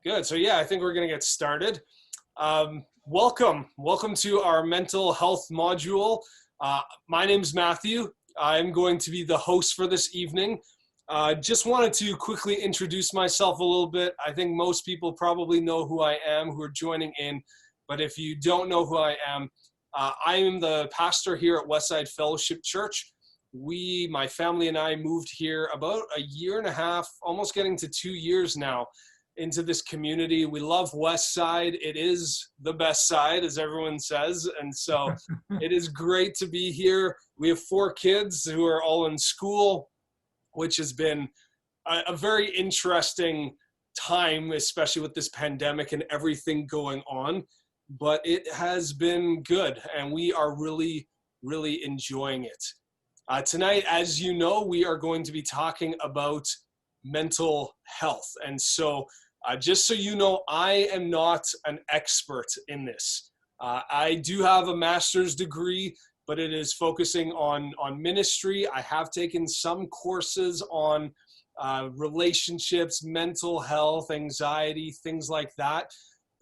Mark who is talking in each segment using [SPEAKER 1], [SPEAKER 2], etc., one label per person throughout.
[SPEAKER 1] Good. So yeah, I think we're going to get started. Welcome to our mental health module. My name's Matthew. I'm going to be the host for this evening. Just wanted to quickly introduce myself a little bit. I think most people probably know who I am who are joining in, but if you don't know who I am the pastor here at Westside Fellowship Church. My family and I moved here about a year and a half, almost getting to 2 years now, into this community. We love Westside. It is the best side, as everyone says. And so it is great to be here. We have 4 kids who are all in school, which has been a very interesting time, especially with this pandemic and everything going on. But it has been good, and we are really, really enjoying it. Tonight, as you know, we are going to be talking about mental health. And so just so you know, I am not an expert in this. I do have a master's degree, but it is focusing on ministry. I have taken some courses on relationships, mental health, anxiety, things like that,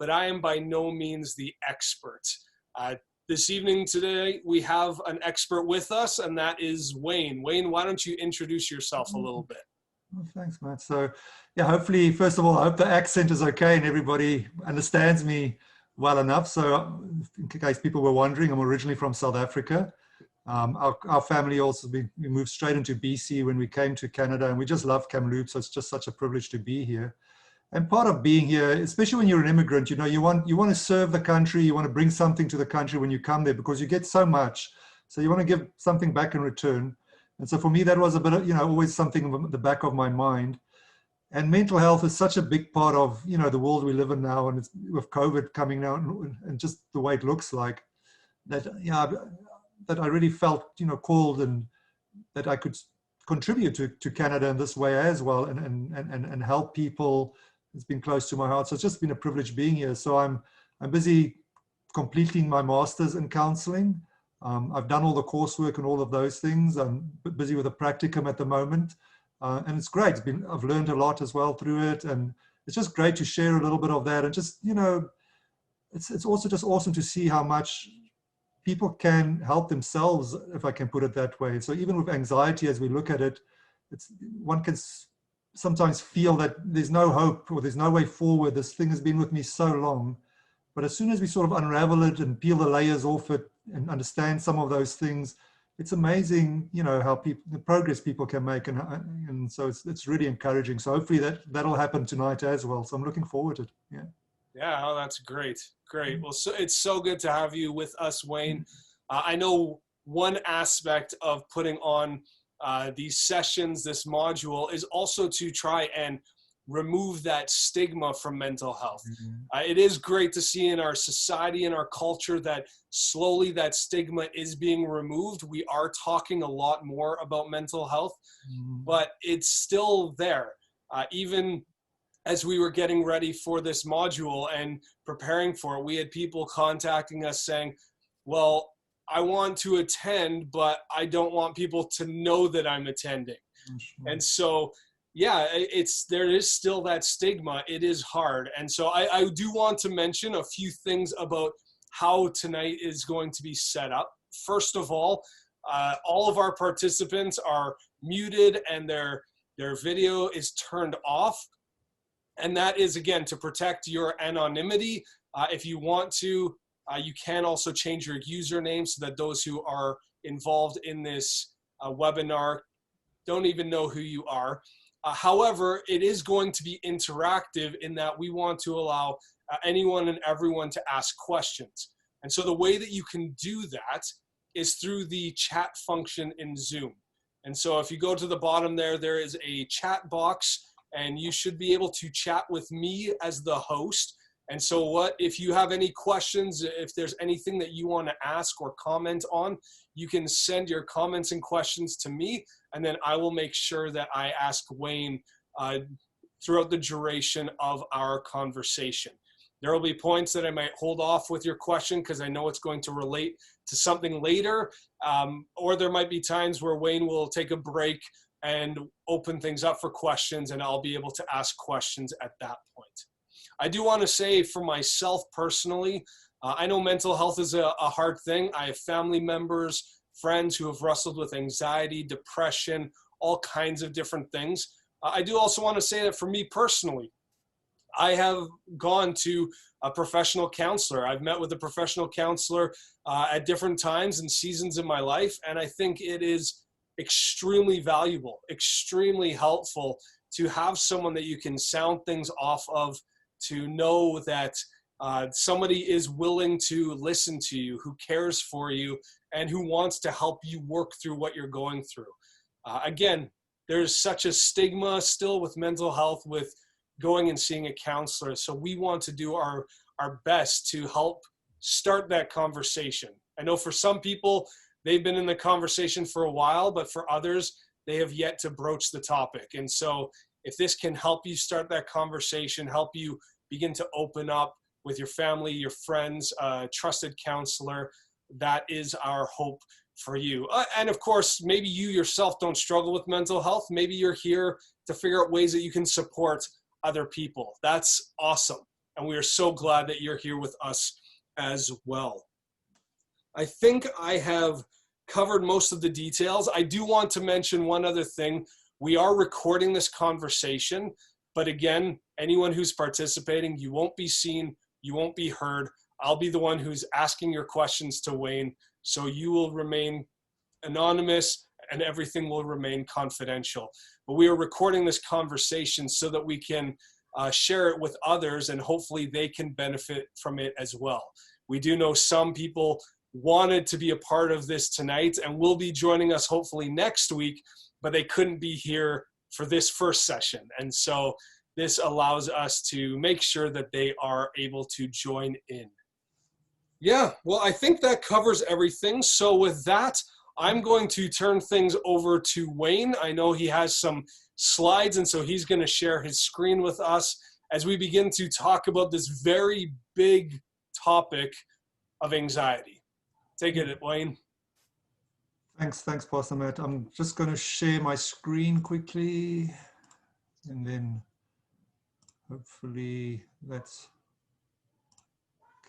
[SPEAKER 1] but I am by no means the expert. This evening today, we have an expert with us, and that is Wayne. Wayne, why don't you introduce yourself a little bit?
[SPEAKER 2] Well, thanks, Matt. So, yeah, hopefully, first of all, I hope the accent is okay and everybody understands me well enough. So, in case people were wondering, I'm originally from South Africa. Our family also, we moved straight into BC when we came to Canada, and we just love Kamloops. So it's just such a privilege to be here. And part of being here, especially when you're an immigrant, you know, you want to serve the country, you want to bring something to the country when you come there because you get so much. So you want to give something back in return. And so for me, that was a bit of, always something in the back of my mind. And mental health is such a big part of, the world we live in now. And it's, with COVID coming now and just the way it looks like that, that I really felt, called and that I could contribute to Canada in this way as well and help people. It's been close to my heart. So it's just been a privilege being here. So I'm busy completing my master's in counseling. I've done all the coursework and all of those things. I'm busy with a practicum at the moment. And it's great. I've learned a lot as well through it. And it's just great to share a little bit of that. And just, it's also just awesome to see how much people can help themselves, if I can put it that way. So even with anxiety, as we look at it, one can sometimes feel that there's no hope or there's no way forward. This thing has been with me so long. But as soon as we sort of unravel it and peel the layers off it and understand some of those things, it's amazing, how the progress people can make. And so it's really encouraging. So hopefully that'll happen tonight as well. So I'm looking forward to it. Yeah.
[SPEAKER 1] Yeah, oh, that's great. Great. Well, so it's so good to have you with us, Wayne. I know one aspect of putting on these sessions, this module, is also to try and remove that stigma from mental health. It is great to see in our society and our culture that slowly that stigma is being removed. We are talking a lot more about mental health, but it's still there. Even as we were getting ready for this module and preparing for it, we had people contacting us saying, well, I want to attend, but I don't want people to know that I'm attending. And so, yeah, there is still that stigma. It is hard. And so I do want to mention a few things about how tonight is going to be set up. First of all of our participants are muted and their video is turned off. And that is, again, to protect your anonymity. If you want to, you can also change your username so that those who are involved in this webinar don't even know who you are. However, it is going to be interactive in that we want to allow anyone and everyone to ask questions. And so the way that you can do that is through the chat function in Zoom. And so if you go to the bottom there is a chat box, and you should be able to chat with me as the host. And so if you have any questions, if there's anything that you want to ask or comment on, you can send your comments and questions to me, and then I will make sure that I ask Wayne throughout the duration of our conversation. There will be points that I might hold off with your question because I know it's going to relate to something later, or there might be times where Wayne will take a break and open things up for questions, and I'll be able to ask questions at that point. I do want to say for myself personally, I know mental health is a hard thing. I have family members, friends who have wrestled with anxiety, depression, all kinds of different things. I do also want to say that for me personally, I have gone to a professional counselor. I've met with a professional counselor at different times and seasons in my life, and I think it is extremely valuable, extremely helpful to have someone that you can sound things off of, to know that somebody is willing to listen to you, who cares for you, and who wants to help you work through what you're going through. Again, there's such a stigma still with mental health, with going and seeing a counselor. So we want to do our best to help start that conversation. I know for some people, they've been in the conversation for a while, but for others, they have yet to broach the topic. And so if this can help you start that conversation, help you begin to open up with your family, your friends, trusted counselor, that is our hope for you. And of course, maybe you yourself don't struggle with mental health. Maybe you're here to figure out ways that you can support other people. That's awesome. And we are so glad that you're here with us as well. I think I have covered most of the details. I do want to mention one other thing. We are recording this conversation, but again, anyone who's participating, you won't be seen, you won't be heard. I'll be the one who's asking your questions to Wayne, so you will remain anonymous and everything will remain confidential. But we are recording this conversation so that we can share it with others, and hopefully they can benefit from it as well. We do know some people wanted to be a part of this tonight and will be joining us hopefully next week, but they couldn't be here for this first session. And so this allows us to make sure that they are able to join in. Yeah, well, I think that covers everything. So with that, I'm going to turn things over to Wayne. I know he has some slides, and so he's going to share his screen with us as we begin to talk about this very big topic of anxiety. Take it, Wayne.
[SPEAKER 2] Thanks, Pastor Matt. I'm just going to share my screen quickly, and then hopefully that's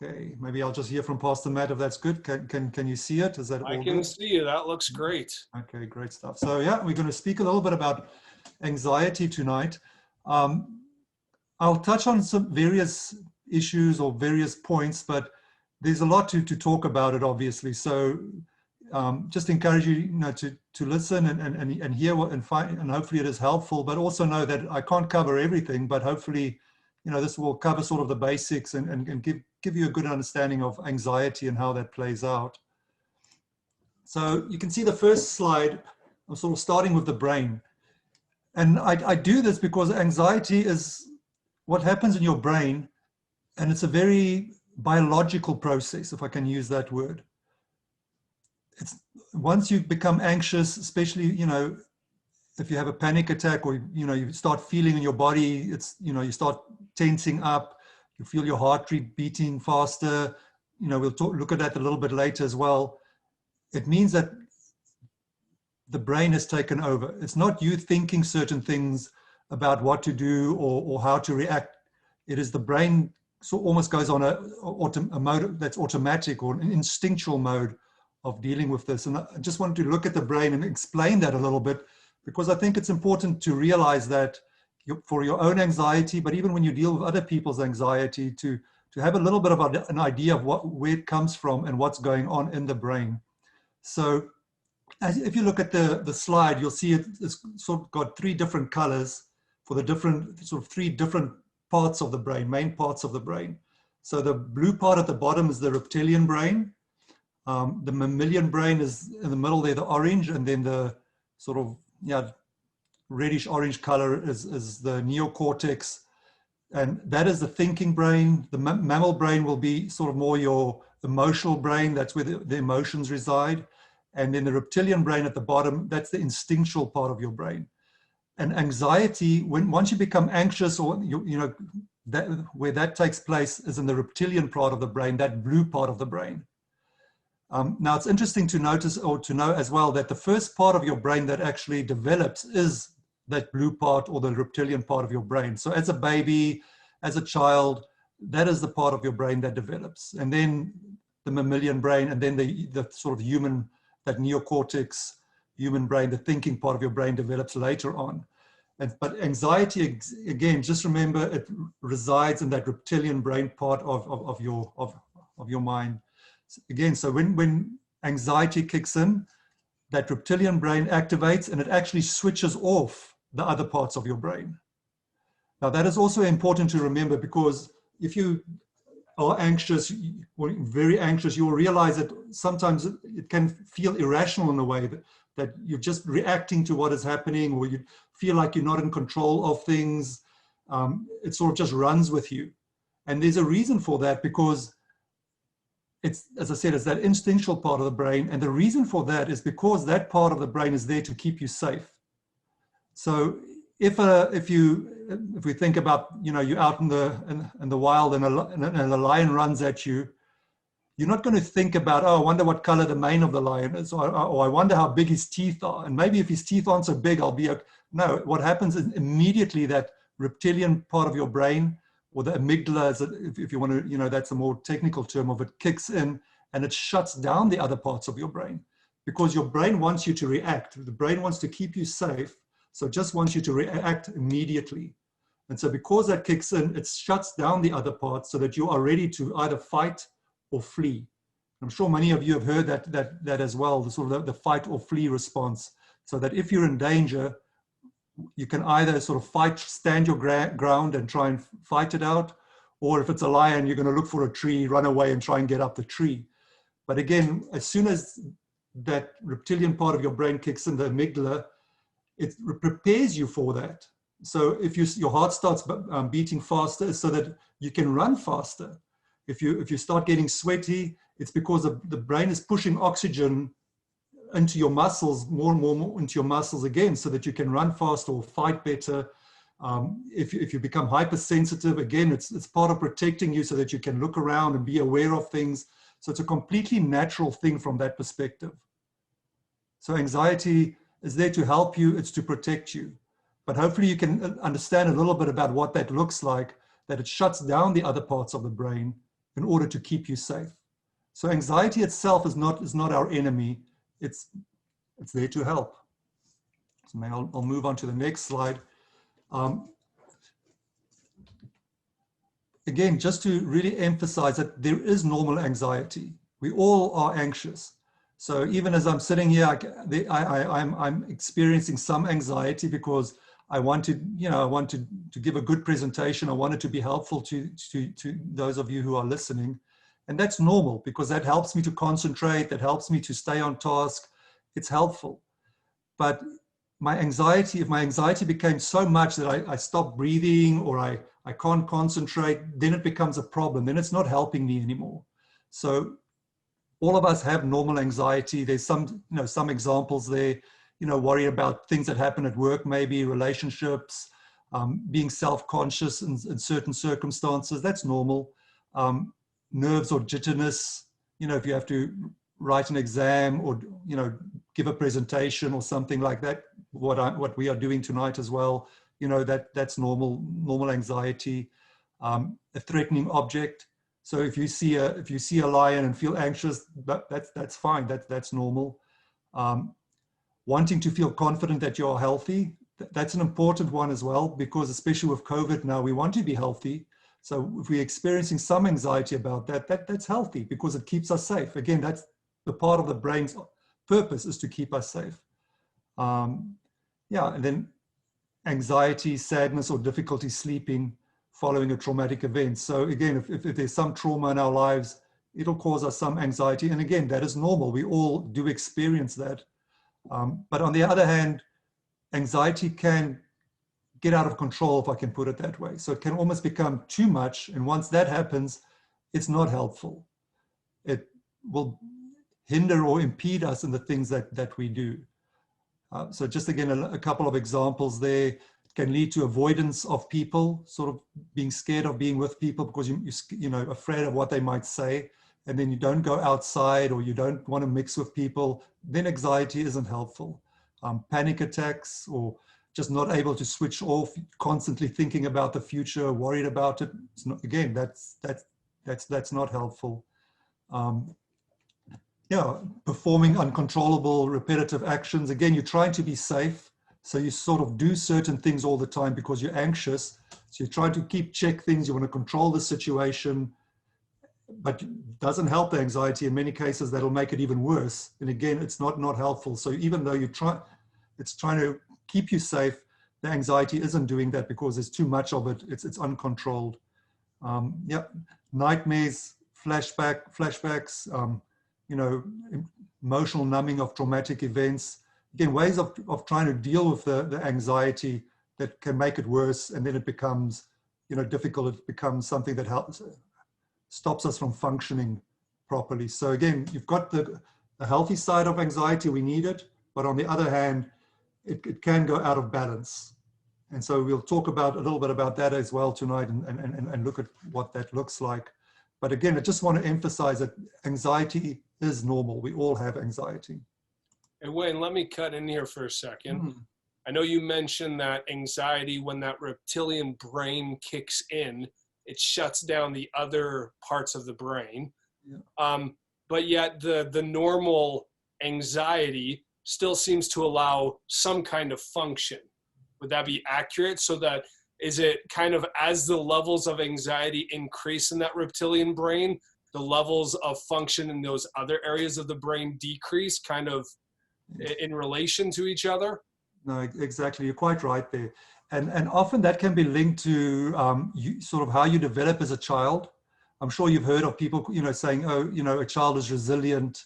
[SPEAKER 2] okay. Maybe I'll just hear from Pastor Matt if that's good. Can you see it? Is that all good?
[SPEAKER 1] I can see you. That looks great.
[SPEAKER 2] Okay, great stuff. So yeah, we're going to speak a little bit about anxiety tonight. I'll touch on some various issues or various points, but there's a lot to talk about it, obviously. So just encourage you, to listen and hear what and find, and hopefully it is helpful. But also know that I can't cover everything, but hopefully, this will cover sort of the basics and give you a good understanding of anxiety and how that plays out. So you can see the first slide. I'm sort of starting with the brain, and I do this because anxiety is what happens in your brain, and it's a very biological process, if I can use that word. It's once you become anxious, especially, if you have a panic attack, or, you start feeling in your body, it's, you start tensing up, you feel your heart rate beating faster, we'll look at that a little bit later as well. It means that the brain has taken over. It's not you thinking certain things about what to do or how to react. It is the brain so almost goes on a mode that's automatic or an instinctual mode of dealing with this. And I just wanted to look at the brain and explain that a little bit, because I think it's important to realize that for your own anxiety, but even when you deal with other people's anxiety, to have a little bit of an idea of where it comes from and what's going on in the brain. So if you look at the slide, you'll see it's sort of got three different colors for the three different parts of the brain, main parts of the brain. So the blue part at the bottom is the reptilian brain. The mammalian brain is in the middle there, the orange, and then the sort of reddish orange color is the neocortex, and that is the thinking brain. The mammal brain will be sort of more your emotional brain. That's where the emotions reside. And then the reptilian brain at the bottom, that's the instinctual part of your brain. And anxiety, once you become anxious, or where that takes place is in the reptilian part of the brain, that blue part of the brain. Now it's interesting to notice, or to know as well, that the first part of your brain that actually develops is that blue part or the reptilian part of your brain. So as a baby, as a child, that is the part of your brain that develops. And then the mammalian brain, and then the sort of human, that neocortex, human brain, the thinking part of your brain develops later on. But anxiety, again, just remember it resides in that reptilian brain part of your mind. Again, so when anxiety kicks in, that reptilian brain activates and it actually switches off the other parts of your brain. Now that is also important to remember, because if you are anxious, or very anxious, you'll realize that sometimes it can feel irrational in a way, that you're just reacting to what is happening, or you feel like you're not in control of things. It sort of just runs with you. And there's a reason for that, because it's, as I said, it's that instinctual part of the brain. And the reason for that is because that part of the brain is there to keep you safe. So if we think about, you're out in the wild and a lion runs at you, you're not going to think about, oh, I wonder what color the mane of the lion is, or I wonder how big his teeth are. And maybe if his teeth aren't so big, I'll be okay. No, what happens is immediately that reptilian part of your brain, or the amygdala, if you want to, that's a more technical term of it, kicks in and it shuts down the other parts of your brain, because your brain wants you to react. The brain wants to keep you safe. So it just wants you to react immediately. And so because that kicks in, it shuts down the other parts so that you are ready to either fight or flee. I'm sure many of you have heard that as well, the sort of the fight or flee response. So that if you're in danger, you can either sort of fight, stand your ground and try and fight it out, or if it's a lion, you're going to look for a tree, run away and try and get up the tree. But again, as soon as that reptilian part of your brain kicks in, the amygdala, it prepares you for that. So if your heart starts beating faster, so that you can run faster. If you start getting sweaty, it's because the brain is pushing oxygen into your muscles, more and more into your muscles again, so that you can run faster or fight better. If you become hypersensitive, again, it's part of protecting you so that you can look around and be aware of things. So it's a completely natural thing from that perspective. So anxiety is there to help you, it's to protect you. But hopefully you can understand a little bit about what that looks like, that it shuts down the other parts of the brain in order to keep you safe. So anxiety itself is not our enemy. It's there to help. So I'll move on to the next slide. Again, just to really emphasize that there is normal anxiety. We all are anxious. So even as I'm sitting here, I'm experiencing some anxiety because I wanted to give a good presentation. I wanted to be helpful to those of you who are listening. And that's normal, because that helps me to concentrate, that helps me to stay on task. It's helpful. But if my anxiety became so much that I stop breathing, or I can't concentrate, then it becomes a problem. Then it's not helping me anymore. So all of us have normal anxiety. There's some examples there, worry about things that happen at work, maybe relationships, being self-conscious in certain circumstances. That's normal. Nerves or jitterness, if you have to write an exam or, give a presentation or something like that, what we are doing tonight as well, that's normal anxiety. A threatening object. So if you see a lion and feel anxious, that's fine. That's normal. Wanting to feel confident that you're healthy, that's an important one as well, because especially with COVID now, we want to be healthy. So if we're experiencing some anxiety about that's healthy, because it keeps us safe. Again, that's the part of the brain's purpose, is to keep us safe. And then anxiety, sadness, or difficulty sleeping following a traumatic event. So again, if there's some trauma in our lives, it'll cause us some anxiety. And again, that is normal. We all do experience that. But on the other hand, anxiety can get out of control, if I can put it that way. So it can almost become too much. And once that happens, it's not helpful. It will hinder or impede us in the things that we do. So just again, a couple of examples there. It can lead to avoidance of people, sort of being scared of being with people because you're afraid of what they might say. And then you don't go outside, or you don't want to mix with people. Then anxiety isn't helpful. Panic attacks, or just not able to switch off, constantly thinking about the future, worried about it. It's not, again, that's not helpful. Yeah, performing uncontrollable, repetitive actions. Again, you're trying to be safe, so you sort of do certain things all the time because you're anxious. So you're trying to check things. You want to control the situation, but it doesn't help the anxiety. In many cases, that'll make it even worse. And again, it's not helpful. So even though it's trying to keep you safe, the anxiety isn't doing that because there's too much of it. It's uncontrolled. Yeah, nightmares, flashbacks, emotional numbing of traumatic events. Again, ways of trying to deal with the anxiety that can make it worse, and then it becomes, difficult. It becomes something that stops us from functioning properly. So again, you've got the healthy side of anxiety, we need it, but on the other hand, it can go out of balance. And so we'll talk a little bit about that as well tonight and look at what that looks like. But again, I just want to emphasize that anxiety is normal. We all have anxiety.
[SPEAKER 1] And Wayne, let me cut in here for a second. I know you mentioned that anxiety, when that reptilian brain kicks in, it shuts down the other parts of the brain. Yeah. But yet the normal anxiety still seems to allow some kind of function. Would that be accurate? So that, is it kind of as the levels of anxiety increase in that reptilian brain, the levels of function in those other areas of the brain decrease kind of in relation to each other?
[SPEAKER 2] No, exactly. You're quite right there. And often that can be linked to sort of how you develop as a child. I'm sure you've heard of people, saying, oh, a child is resilient,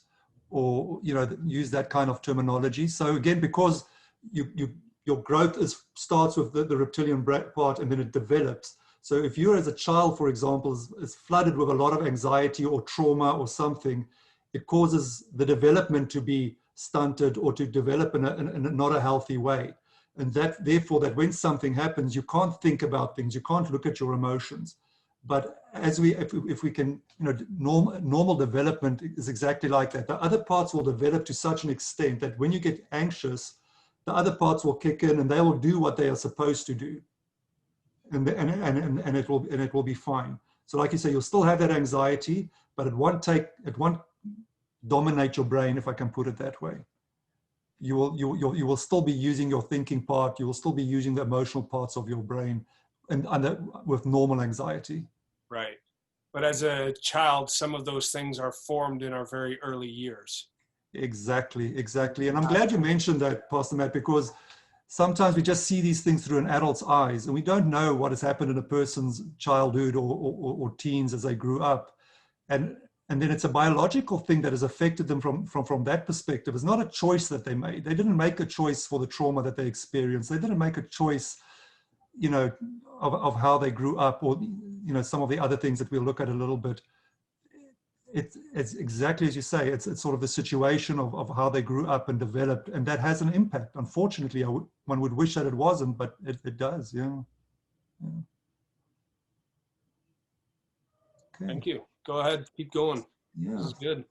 [SPEAKER 2] or, use that kind of terminology. So again, because your growth starts with the reptilian part and then it develops. So if you're, as a child, for example, is flooded with a lot of anxiety or trauma or something, it causes the development to be stunted or to develop in a not a healthy way. And that, therefore, that when something happens, you can't think about things, you can't look at your emotions. But if we can, normal development is exactly like that. The other parts will develop to such an extent that when you get anxious, the other parts will kick in and they will do what they are supposed to do, and it will be fine. So, like you say, you'll still have that anxiety, but it won't dominate your brain, if I can put it that way. You will still be using your thinking part. You will still be using the emotional parts of your brain, and with normal anxiety.
[SPEAKER 1] Right. But as a child, some of those things are formed in our very early years. Exactly.
[SPEAKER 2] And I'm glad you mentioned that, Pastor Matt, because sometimes we just see these things through an adult's eyes, and we don't know what has happened in a person's childhood or teens as they grew up. And then it's a biological thing that has affected them from that perspective. It's not a choice that they made. They didn't make a choice for the trauma that they experienced. They didn't make a choice, of how they grew up, or, some of the other things that we'll look at a little bit. It's exactly as you say. It's sort of the situation of how they grew up and developed, and that has an impact. Unfortunately, one would wish that it wasn't, but it does. Yeah.
[SPEAKER 1] Okay. Thank you. Go ahead. Keep going.
[SPEAKER 2] Yeah.
[SPEAKER 1] This is good.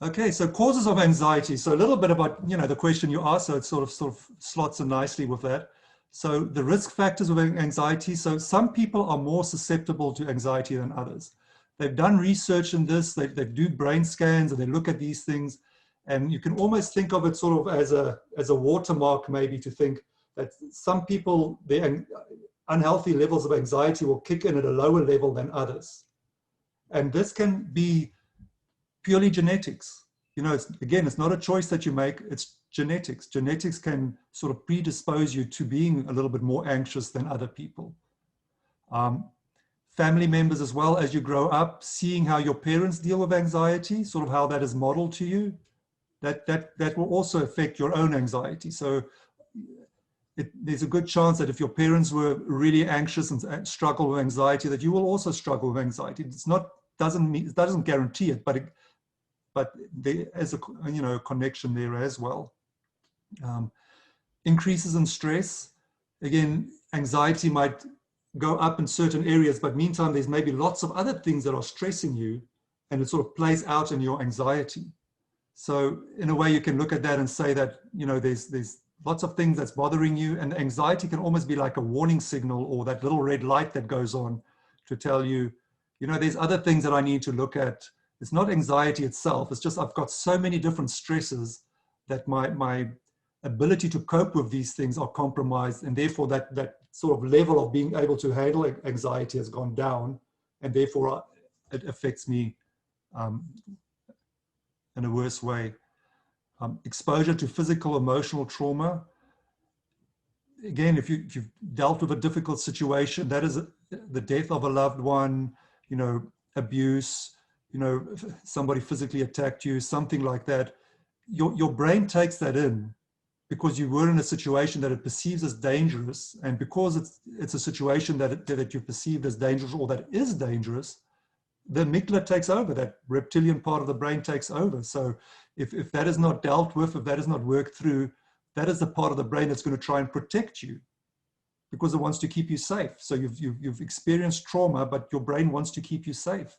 [SPEAKER 2] Okay, so causes of anxiety. So a little bit about the question you asked. So it sort of slots in nicely with that. So the risk factors of anxiety. So some people are more susceptible to anxiety than others. They've done research in this. They do brain scans and they look at these things, and you can almost think of it sort of as a watermark, maybe, to think that some people, their unhealthy levels of anxiety will kick in at a lower level than others. And this can be purely genetics. It's not a choice that you make, it's genetics. Genetics can sort of predispose you to being a little bit more anxious than other people. Family members as well, as you grow up, seeing how your parents deal with anxiety, sort of how that is modeled to you, that will also affect your own anxiety. So there's a good chance that if your parents were really anxious and struggle with anxiety, that you will also struggle with anxiety. It doesn't guarantee it, but there is a connection there as well. Increases in stress. Again, anxiety might go up in certain areas, but meantime, there's maybe lots of other things that are stressing you, and it sort of plays out in your anxiety. So in a way, you can look at that and say that, there's lots of things that's bothering you, and anxiety can almost be like a warning signal, or that little red light that goes on to tell you, you know, there's other things that I need to look at. It's not anxiety itself. It's just I've got so many different stresses that my ability to cope with these things are compromised, and therefore that sort of level of being able to handle anxiety has gone down, and therefore it affects me in a worse way. Exposure to physical, emotional trauma. Again, if you've dealt with a difficult situation, that is the death of a loved one, you know, abuse, you know, somebody physically attacked you, something like that, your brain takes that in because you were in a situation that it perceives as dangerous, and because it's a situation that you perceived as dangerous or that is dangerous, the amygdala takes over, that reptilian part of the brain takes over. So if that is not dealt with, if that is not worked through, that is the part of the brain that's going to try and protect you because it wants to keep you safe. So you've experienced trauma, but your brain wants to keep you safe.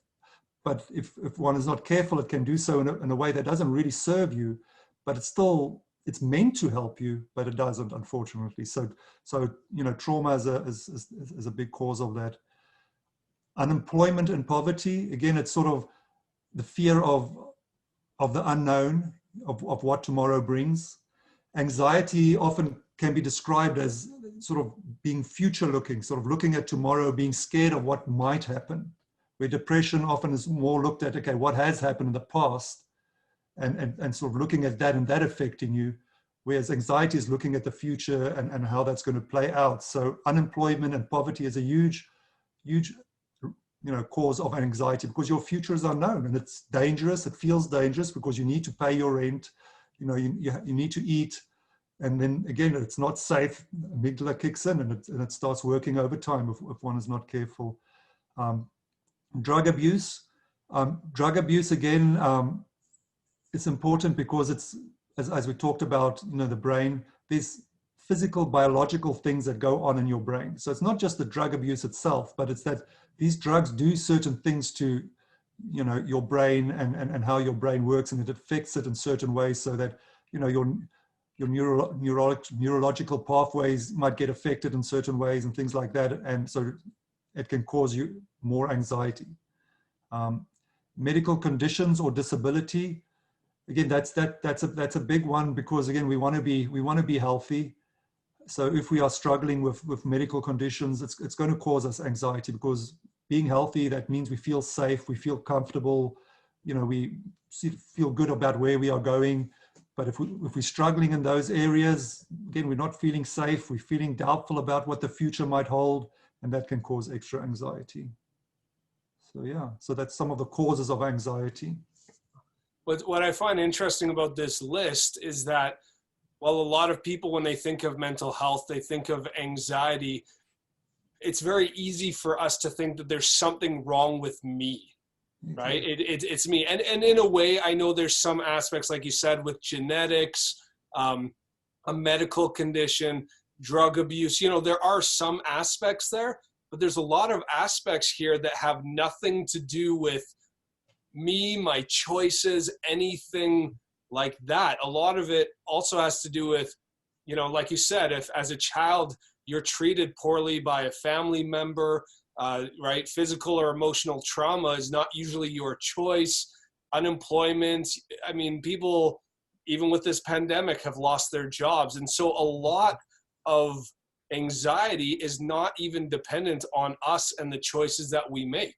[SPEAKER 2] But if one is not careful, it can do so in a way that doesn't really serve you, but it's meant to help you, but it doesn't, unfortunately. So you know, trauma is a big cause of that. Unemployment and poverty, again, it's sort of the fear of the unknown, of what tomorrow brings. Anxiety often can be described as sort of being future looking, sort of looking at tomorrow, being scared of what might happen. Where depression often is more looked at, okay, what has happened in the past, and sort of looking at that and that affecting you, whereas anxiety is looking at the future and how that's going to play out. So unemployment and poverty is a huge, you know, cause of anxiety, because your future is unknown and it's dangerous. It feels dangerous because you need to pay your rent, you know, you need to eat, and then again, it's not safe. Amygdala kicks in and it starts working overtime if one is not careful. Drug abuse. Drug abuse, again, it's important because it's, as we talked about, you know, the brain, there's physical, biological things that go on in your brain. So it's not just the drug abuse itself, but it's that these drugs do certain things to, you know, your brain and how your brain works, and it affects it in certain ways, so that, you know, your neurological pathways might get affected in certain ways and things like that. And so it can cause you more anxiety. Medical conditions or disability. Again, that's a big one, because again, we want to be healthy. So if we are struggling with medical conditions, it's going to cause us anxiety, because being healthy, that means we feel safe, we feel comfortable, you know, we feel good about where we are going. But if we're struggling in those areas, again, we're not feeling safe, we're feeling doubtful about what the future might hold, and that can cause extra anxiety. So yeah, so that's some of the causes of anxiety.
[SPEAKER 1] But what I find interesting about this list is that while a lot of people, when they think of mental health, they think of anxiety, it's very easy for us to think that there's something wrong with me, right? It's me. And in a way, I know there's some aspects, like you said, with genetics, a medical condition, drug abuse, you know, there are some aspects there, but there's a lot of aspects here that have nothing to do with me, my choices, anything like that. A lot of it also has to do with, you know, like you said, if as a child you're treated poorly by a family member, right? Physical or emotional trauma is not usually your choice. Unemployment, I mean, people, even with this pandemic, have lost their jobs. And so a lot of anxiety is not even dependent on us and the choices that we make.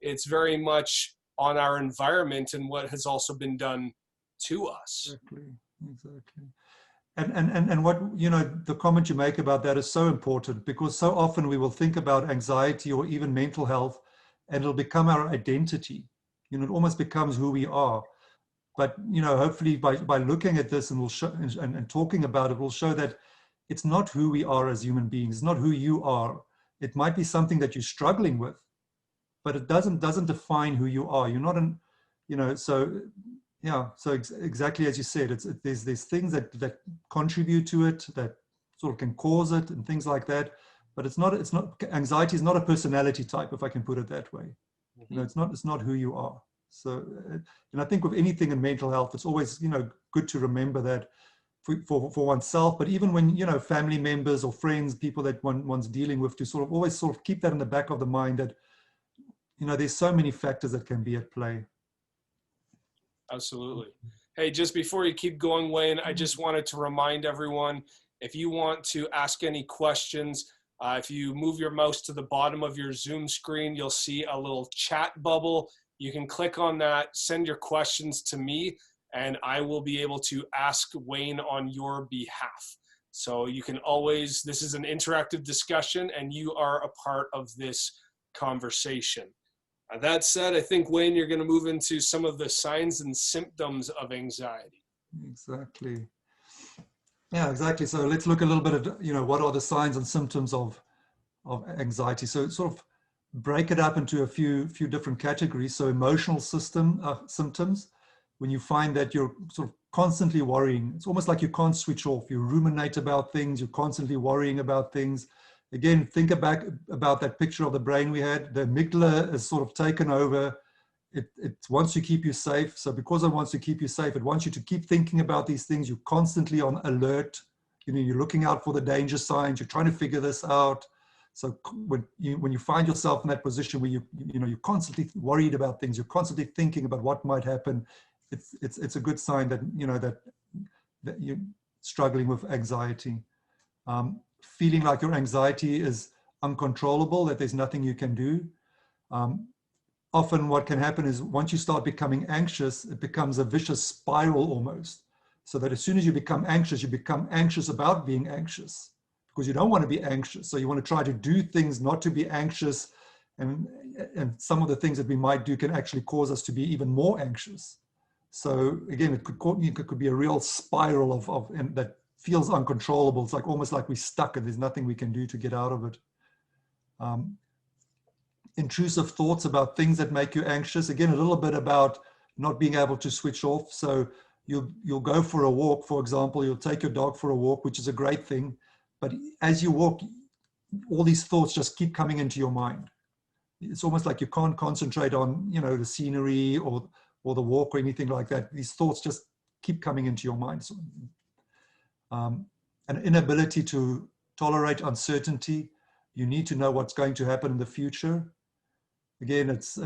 [SPEAKER 1] It's very much on our environment and what has also been done to us.
[SPEAKER 2] Exactly. And what, you know, the comment you make about that is so important, because so often we will think about anxiety or even mental health and it'll become our identity. You know, it almost becomes who we are. But, you know, hopefully by looking at this and we'll show, and talking about it, we'll show that it's not who we are as human beings. It's not who you are. It might be something that you're struggling with, but it doesn't define who you are. You're not an, you know, so yeah, so exactly as you said, there's things that contribute to it, that sort of can cause it and things like that. But it's not anxiety is not a personality type, if I can put it that way. You know, it's not who you are. So, and I think with anything in mental health, it's always, you know, good to remember that for oneself, but even when, you know, family members or friends, people that one's dealing with, to sort of always sort of keep that in the back of the mind that, you know, there's so many factors that can be at play.
[SPEAKER 1] Absolutely. Hey, just before you keep going, Wayne, I just wanted to remind everyone, if you want to ask any questions, if you move your mouse to the bottom of your Zoom screen, you'll see a little chat bubble. You can click on that, send your questions to me, and I will be able to ask Wayne on your behalf. So you can always, this is an interactive discussion, and you are a part of this conversation. That said, I think, Wayne, you're going to move into some of the signs and symptoms of anxiety.
[SPEAKER 2] Exactly. Yeah, exactly. So let's look a little bit at, you know, what are the signs and symptoms of anxiety. So sort of break it up into a few different categories. So emotional system symptoms, when you find that you're sort of constantly worrying, it's almost like you can't switch off. You ruminate about things, you're constantly worrying about things. Again, think back about that picture of the brain we had. The amygdala is sort of taken over. It wants to keep you safe. So because it wants to keep you safe, it wants you to keep thinking about these things. You're constantly on alert. You know, you're looking out for the danger signs. You're trying to figure this out. So when you find yourself in that position where you're constantly worried about things, you're constantly thinking about what might happen, it's a good sign that, you know, that you're struggling with anxiety. Feeling like your anxiety is uncontrollable, that there's nothing you can do. Often what can happen is once you start becoming anxious, it becomes a vicious spiral almost. So that as soon as you become anxious about being anxious, because you don't want to be anxious. So you want to try to do things not to be anxious. And some of the things that we might do can actually cause us to be even more anxious. So again, it could be a real spiral and that feels uncontrollable. It's like almost like we're stuck and there's nothing we can do to get out of it. Intrusive thoughts about things that make you anxious. Again, a little bit about not being able to switch off. So you'll go for a walk, for example, you'll take your dog for a walk, which is a great thing. But as you walk, all these thoughts just keep coming into your mind. It's almost like you can't concentrate on, you know, the scenery or the walk or anything like that. These thoughts just keep coming into your mind. So, an inability to tolerate uncertainty. You need to know what's going to happen in the future. Again, it's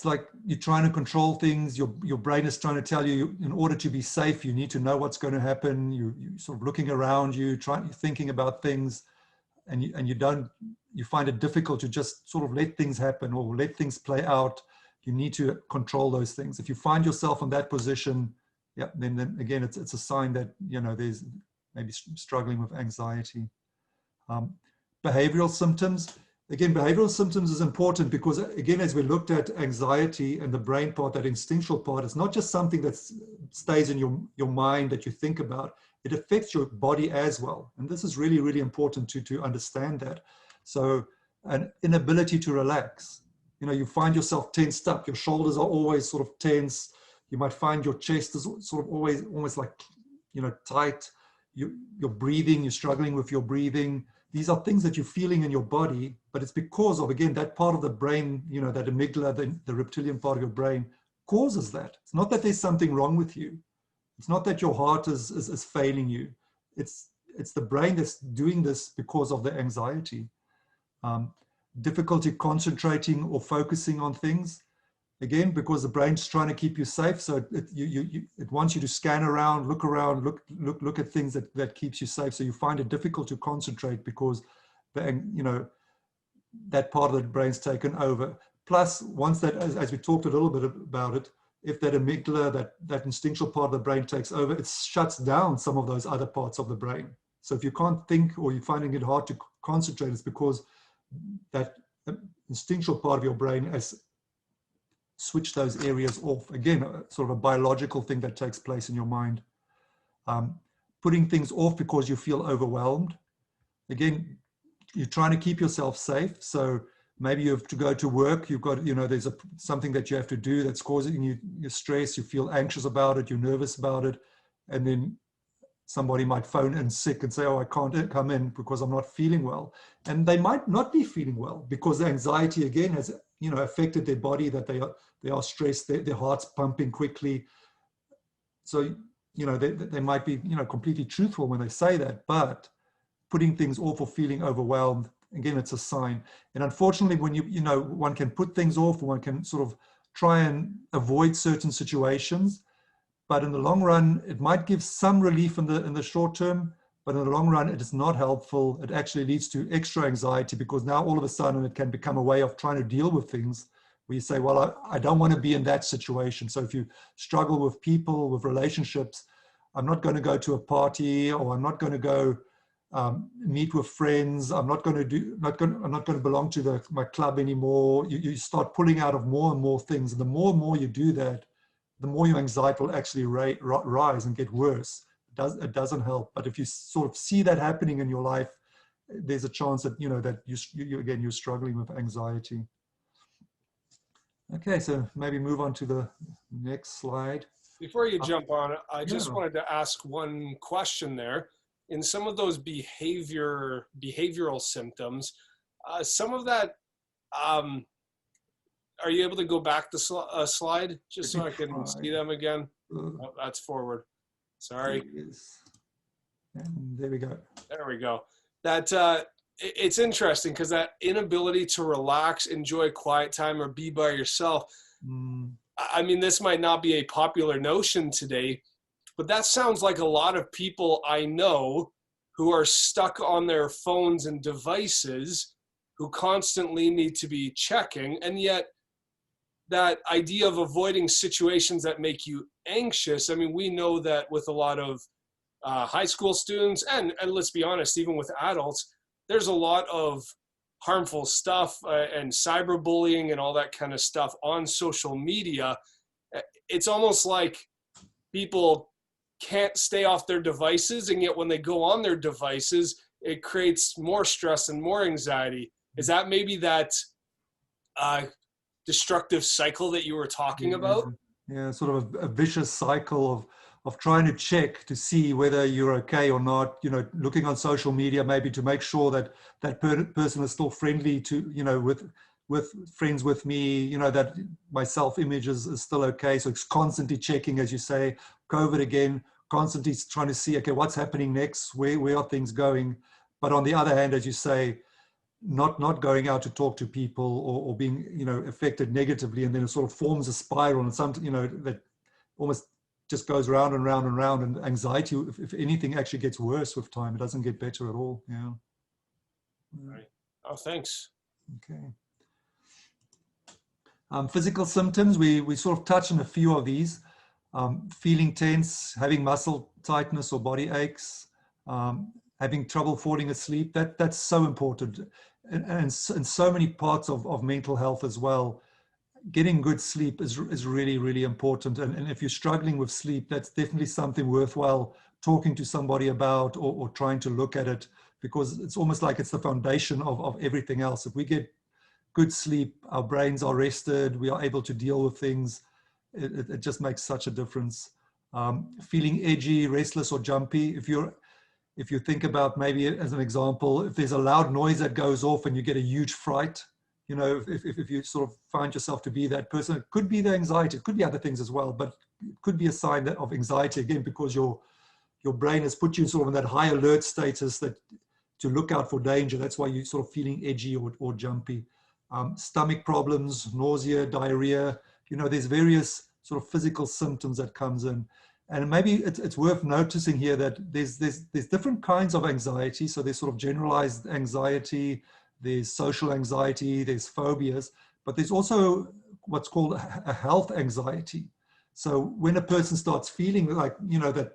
[SPEAKER 2] like you're trying to control things. Your brain is trying to tell you, in order to be safe, you need to know what's going to happen. You're sort of looking around you, thinking about things, and you find it difficult to just sort of let things happen or let things play out. You need to control those things. If you find yourself in that position, yeah, then again, it's a sign that, you know, there's maybe struggling with anxiety. Behavioral symptoms. Again, behavioral symptoms is important because, again, as we looked at anxiety and the brain part, that instinctual part, it's not just something that stays in your mind that you think about. It affects your body as well. And this is really, really important to understand that. So an inability to relax. You know, you find yourself tensed up. Your shoulders are always sort of tense. You might find your chest is sort of always almost like, you know, tight. You're breathing, you're struggling with your breathing. These are things that you're feeling in your body, but it's because of, again, that part of the brain, you know, that amygdala, the reptilian part of your brain causes that. It's not that there's something wrong with you. It's not that your heart is failing you. It's the brain that's doing this because of the anxiety. Difficulty concentrating or focusing on things. Again, because the brain's trying to keep you safe. So it wants you to scan around, look at things that keeps you safe. So you find it difficult to concentrate because, you know, that part of the brain's taken over. Plus, once that, as we talked a little bit about it, if that amygdala, that instinctual part of the brain takes over, it shuts down some of those other parts of the brain. So if you can't think or you're finding it hard to concentrate, it's because that instinctual part of your brain has switched those areas off. Again, sort of a biological thing that takes place in your mind. Putting things off because you feel overwhelmed. Again, you're trying to keep yourself safe. So maybe you have to go to work. You've got, you know, there's something that you have to do that's causing you stress. You feel anxious about it. You're nervous about it. And then somebody might phone in sick and say, oh, I can't come in because I'm not feeling well. And they might not be feeling well because the anxiety, again, has, you know, affected their body, that they are stressed, their heart's pumping quickly. So they might be, completely truthful when they say that, but putting things off or feeling overwhelmed, again, it's a sign. And unfortunately, when one can put things off, or one can sort of try and avoid certain situations, but in the long run, it might give some relief in the short term, but in the long run, it is not helpful. It actually leads to extra anxiety, because now all of a sudden it can become a way of trying to deal with things where you say, well, I don't want to be in that situation. So if you struggle with people, with relationships, I'm not going to go to a party, or I'm not going to go meet with friends. I'm not going to belong to my club anymore. You start pulling out of more and more things. And the more you do that, the more your anxiety will actually rise and get worse. It doesn't help. But if you sort of see that happening in your life, there's a chance that, that you're struggling with anxiety. Okay, so maybe move on to the next slide.
[SPEAKER 1] Before you jump on, I just wanted to ask one question there. In some of those behavioral symptoms, some of that, are you able to go back the slide just so I can see them again? Oh, that's forward. Sorry.
[SPEAKER 2] And there we go.
[SPEAKER 1] There we go. That it's interesting, because that inability to relax, enjoy quiet time, or be by yourself. I mean, this might not be a popular notion today, but that sounds like a lot of people I know who are stuck on their phones and devices, who constantly need to be checking. And yet that idea of avoiding situations that make you anxious, I mean, we know that with a lot of high school students, and let's be honest, even with adults, there's a lot of harmful stuff and cyberbullying and all that kind of stuff on social media. It's almost like people can't stay off their devices, and yet when they go on their devices, it creates more stress and more anxiety. Is that maybe that destructive cycle that you were talking about?
[SPEAKER 2] Yeah, sort of a vicious cycle of trying to check to see whether you're okay or not, looking on social media maybe to make sure that that person is still friendly to, with friends with me, that my self-image is still okay. So it's constantly checking, as you say, COVID again, constantly trying to see, okay, what's happening next? Where are things going? But on the other hand, as you say, not going out to talk to people, or being, affected negatively, and then it sort of forms a spiral, and that almost just goes round and round and round, and anxiety, if anything, actually gets worse with time. It doesn't get better at all. Yeah.
[SPEAKER 1] Right. Oh, thanks.
[SPEAKER 2] Okay. Physical symptoms, we sort of touch on a few of these. Feeling tense, having muscle tightness or body aches, having trouble falling asleep. That's so important. And in so many parts of mental health as well. Getting good sleep is really, really important. And if you're struggling with sleep, that's definitely something worthwhile talking to somebody about, or trying to look at it, because it's almost like it's the foundation of everything else. If we get good sleep, our brains are rested, we are able to deal with things. It just makes such a difference. Feeling edgy, restless, or jumpy. If you think about, maybe as an example, if there's a loud noise that goes off and you get a huge fright, if you sort of find yourself to be that person, it could be the anxiety, it could be other things as well, but it could be a sign of anxiety, again, because your brain has put you sort of in that high alert status that to look out for danger. That's why you're sort of feeling edgy or jumpy. Stomach problems, nausea, diarrhea, there's various sort of physical symptoms that comes in. And maybe it's worth noticing here that there's different kinds of anxiety. So there's sort of generalized anxiety, there's social anxiety, there's phobias, but there's also what's called a health anxiety. So when a person starts feeling like, that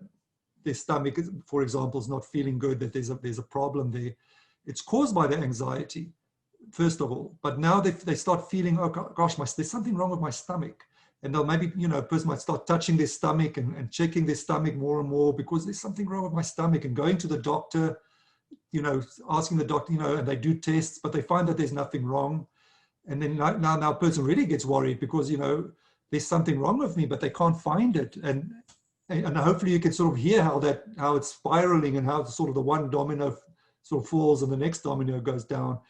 [SPEAKER 2] their stomach, for example, is not feeling good, that there's a problem there, it's caused by the anxiety, first of all. But now they start feeling, oh gosh, there's something wrong with my stomach. And they'll maybe, a person might start touching their stomach and checking their stomach more and more, because there's something wrong with my stomach, and going to the doctor, asking the doctor, and they do tests, but they find that there's nothing wrong. And then now a person really gets worried, because, there's something wrong with me, but they can't find it. And hopefully you can sort of hear how it's spiraling, and how sort of the one domino sort of falls and the next domino goes down.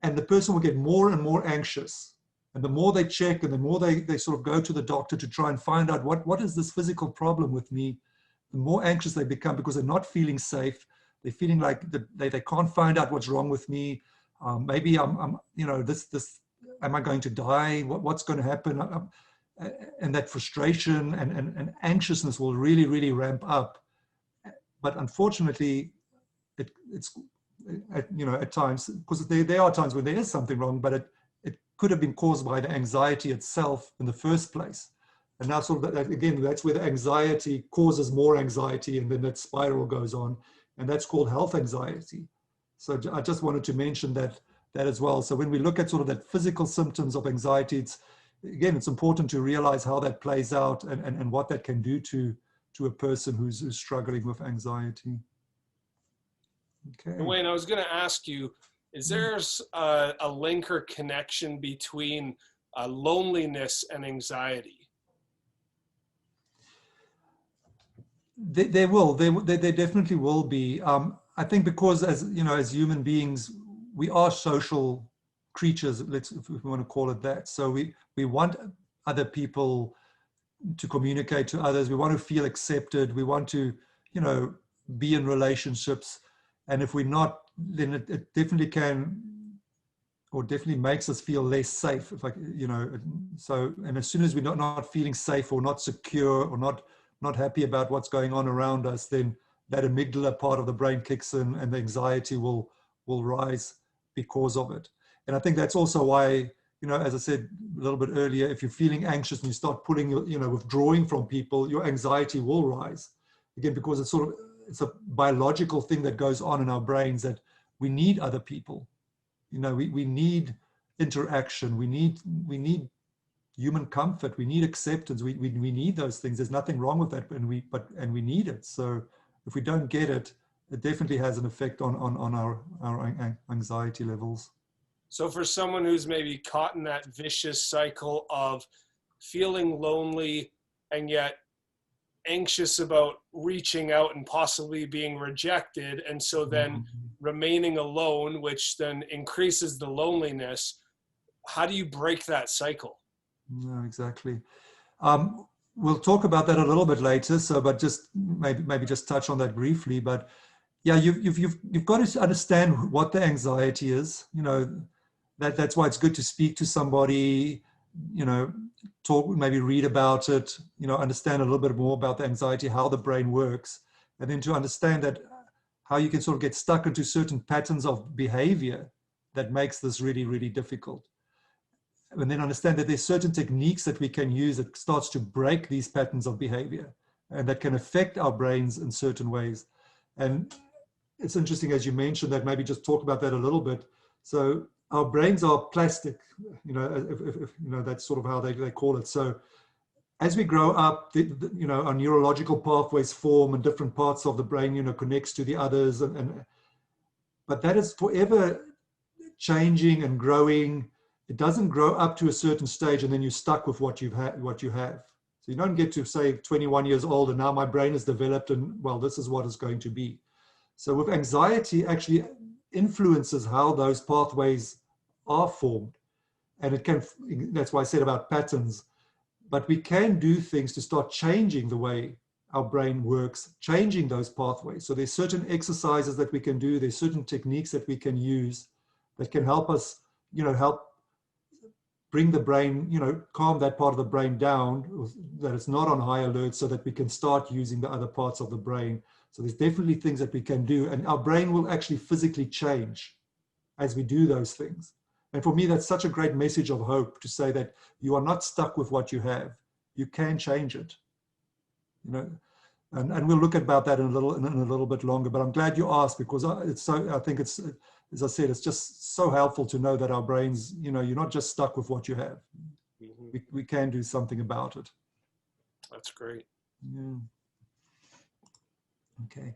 [SPEAKER 2] And the person will get more and more anxious. And the more they check, and the more they sort of go to the doctor to try and find out what is this physical problem with me, the more anxious they become because they're not feeling safe. They're feeling like they can't find out what's wrong with me. Maybe I'm am I going to die? What's going to happen? And that frustration and anxiousness will really, really ramp up. But unfortunately, it's at times, because there are times when there is something wrong, but it could have been caused by the anxiety itself in the first place. And now sort of again, that's where the anxiety causes more anxiety, and then that spiral goes on, and that's called health anxiety. So I just wanted to mention that as well. So when we look at sort of that physical symptoms of anxiety, it's important to realize how that plays out and what that can do to a person who's struggling with anxiety. Okay.
[SPEAKER 1] And Wayne, I was going to ask you, is there a link or connection between loneliness and anxiety?
[SPEAKER 2] There definitely will be. I think because as human beings, we are social creatures, if we want to call it that. So we want other people to communicate to others. We want to feel accepted. We want to, be in relationships. And if we're not, then it definitely can, or definitely makes us feel less safe. So, and as soon as we're not feeling safe or not secure or not happy about what's going on around us, then that amygdala part of the brain kicks in and the anxiety will rise because of it. And I think that's also why, as I said a little bit earlier, if you're feeling anxious and you start withdrawing from people, your anxiety will rise. Again, because it's a biological thing that goes on in our brains, that we need other people. We need interaction. We need human comfort. We need acceptance. We need those things. There's nothing wrong with that, and we need it. So if we don't get it, it definitely has an effect on our anxiety levels.
[SPEAKER 1] So for someone who's maybe caught in that vicious cycle of feeling lonely and yet anxious about reaching out and possibly being rejected, and so then remaining alone, which then increases the loneliness, how do you break that cycle?
[SPEAKER 2] No, exactly. We'll talk about that a little bit later. So, but just maybe just touch on that briefly. But yeah, you've got to understand what the anxiety is. That's why it's good to speak to somebody. Talk, maybe read about it. Understand a little bit more about the anxiety, how the brain works, and then to understand that how you can sort of get stuck into certain patterns of behavior that makes this really, really difficult. And then understand that there's certain techniques that we can use that starts to break these patterns of behavior and that can affect our brains in certain ways. And it's interesting, as you mentioned, that maybe just talk about that a little bit. So our brains are plastic, if that's sort of how they call it. So as we grow up, our neurological pathways form and different parts of the brain, connects to the others. But that is forever changing and growing. It doesn't grow up to a certain stage and then you're stuck with what you have. So you don't get to say 21 years old and now my brain is developed and well, this is what it's going to be. So with anxiety actually influences how those pathways are formed. And that's why I said about patterns, but we can do things to start changing the way our brain works, changing those pathways. So there's certain exercises that we can do. There's certain techniques that we can use that can help us, help bring the brain, calm that part of the brain down, that it's not on high alert, so that we can start using the other parts of the brain. So there's definitely things that we can do, and our brain will actually physically change as we do those things. And for me, that's such a great message of hope to say that you are not stuck with what you have. You can change it. And we'll look about that in a little bit longer. But I'm glad you asked, because I think it's, as I said, it's just so helpful to know that our brains, you're not just stuck with what you have. Mm-hmm. We can do something about it.
[SPEAKER 1] That's great.
[SPEAKER 2] Yeah. Okay.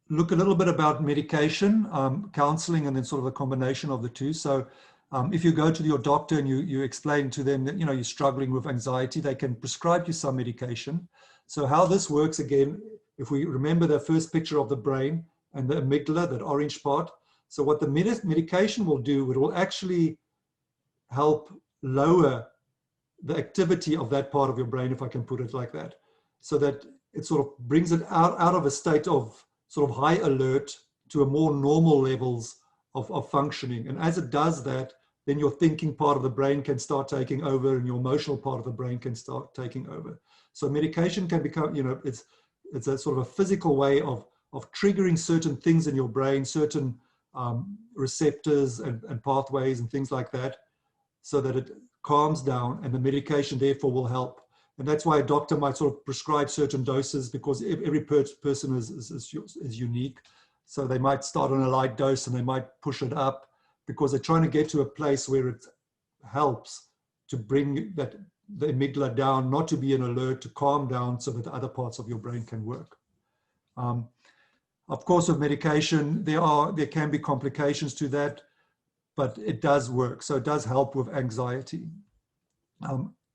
[SPEAKER 2] Look a little bit about medication, counseling, and then sort of a combination of the two. So if you go to your doctor and you explain to them that, you're struggling with anxiety, they can prescribe you some medication. So how this works, again, if we remember the first picture of the brain and the amygdala, that orange part. So what the medication will do, it will actually help lower the activity of that part of your brain, if I can put it like that, so that it sort of brings it out of a state of sort of high alert to a more normal levels of functioning. And as it does that, then your thinking part of the brain can start taking over and your emotional part of the brain can start taking over. So medication can become, it's a sort of a physical way of triggering certain things in your brain, certain receptors and pathways and things like that, so that it calms down, and the medication therefore will help. And that's why a doctor might sort of prescribe certain doses, because every person is unique. So they might start on a light dose and they might push it up, because they're trying to get to a place where it helps to bring the amygdala down, not to be an alert, to calm down so that the other parts of your brain can work. Of course, with medication, there can be complications to that, but it does work. So it does help with anxiety.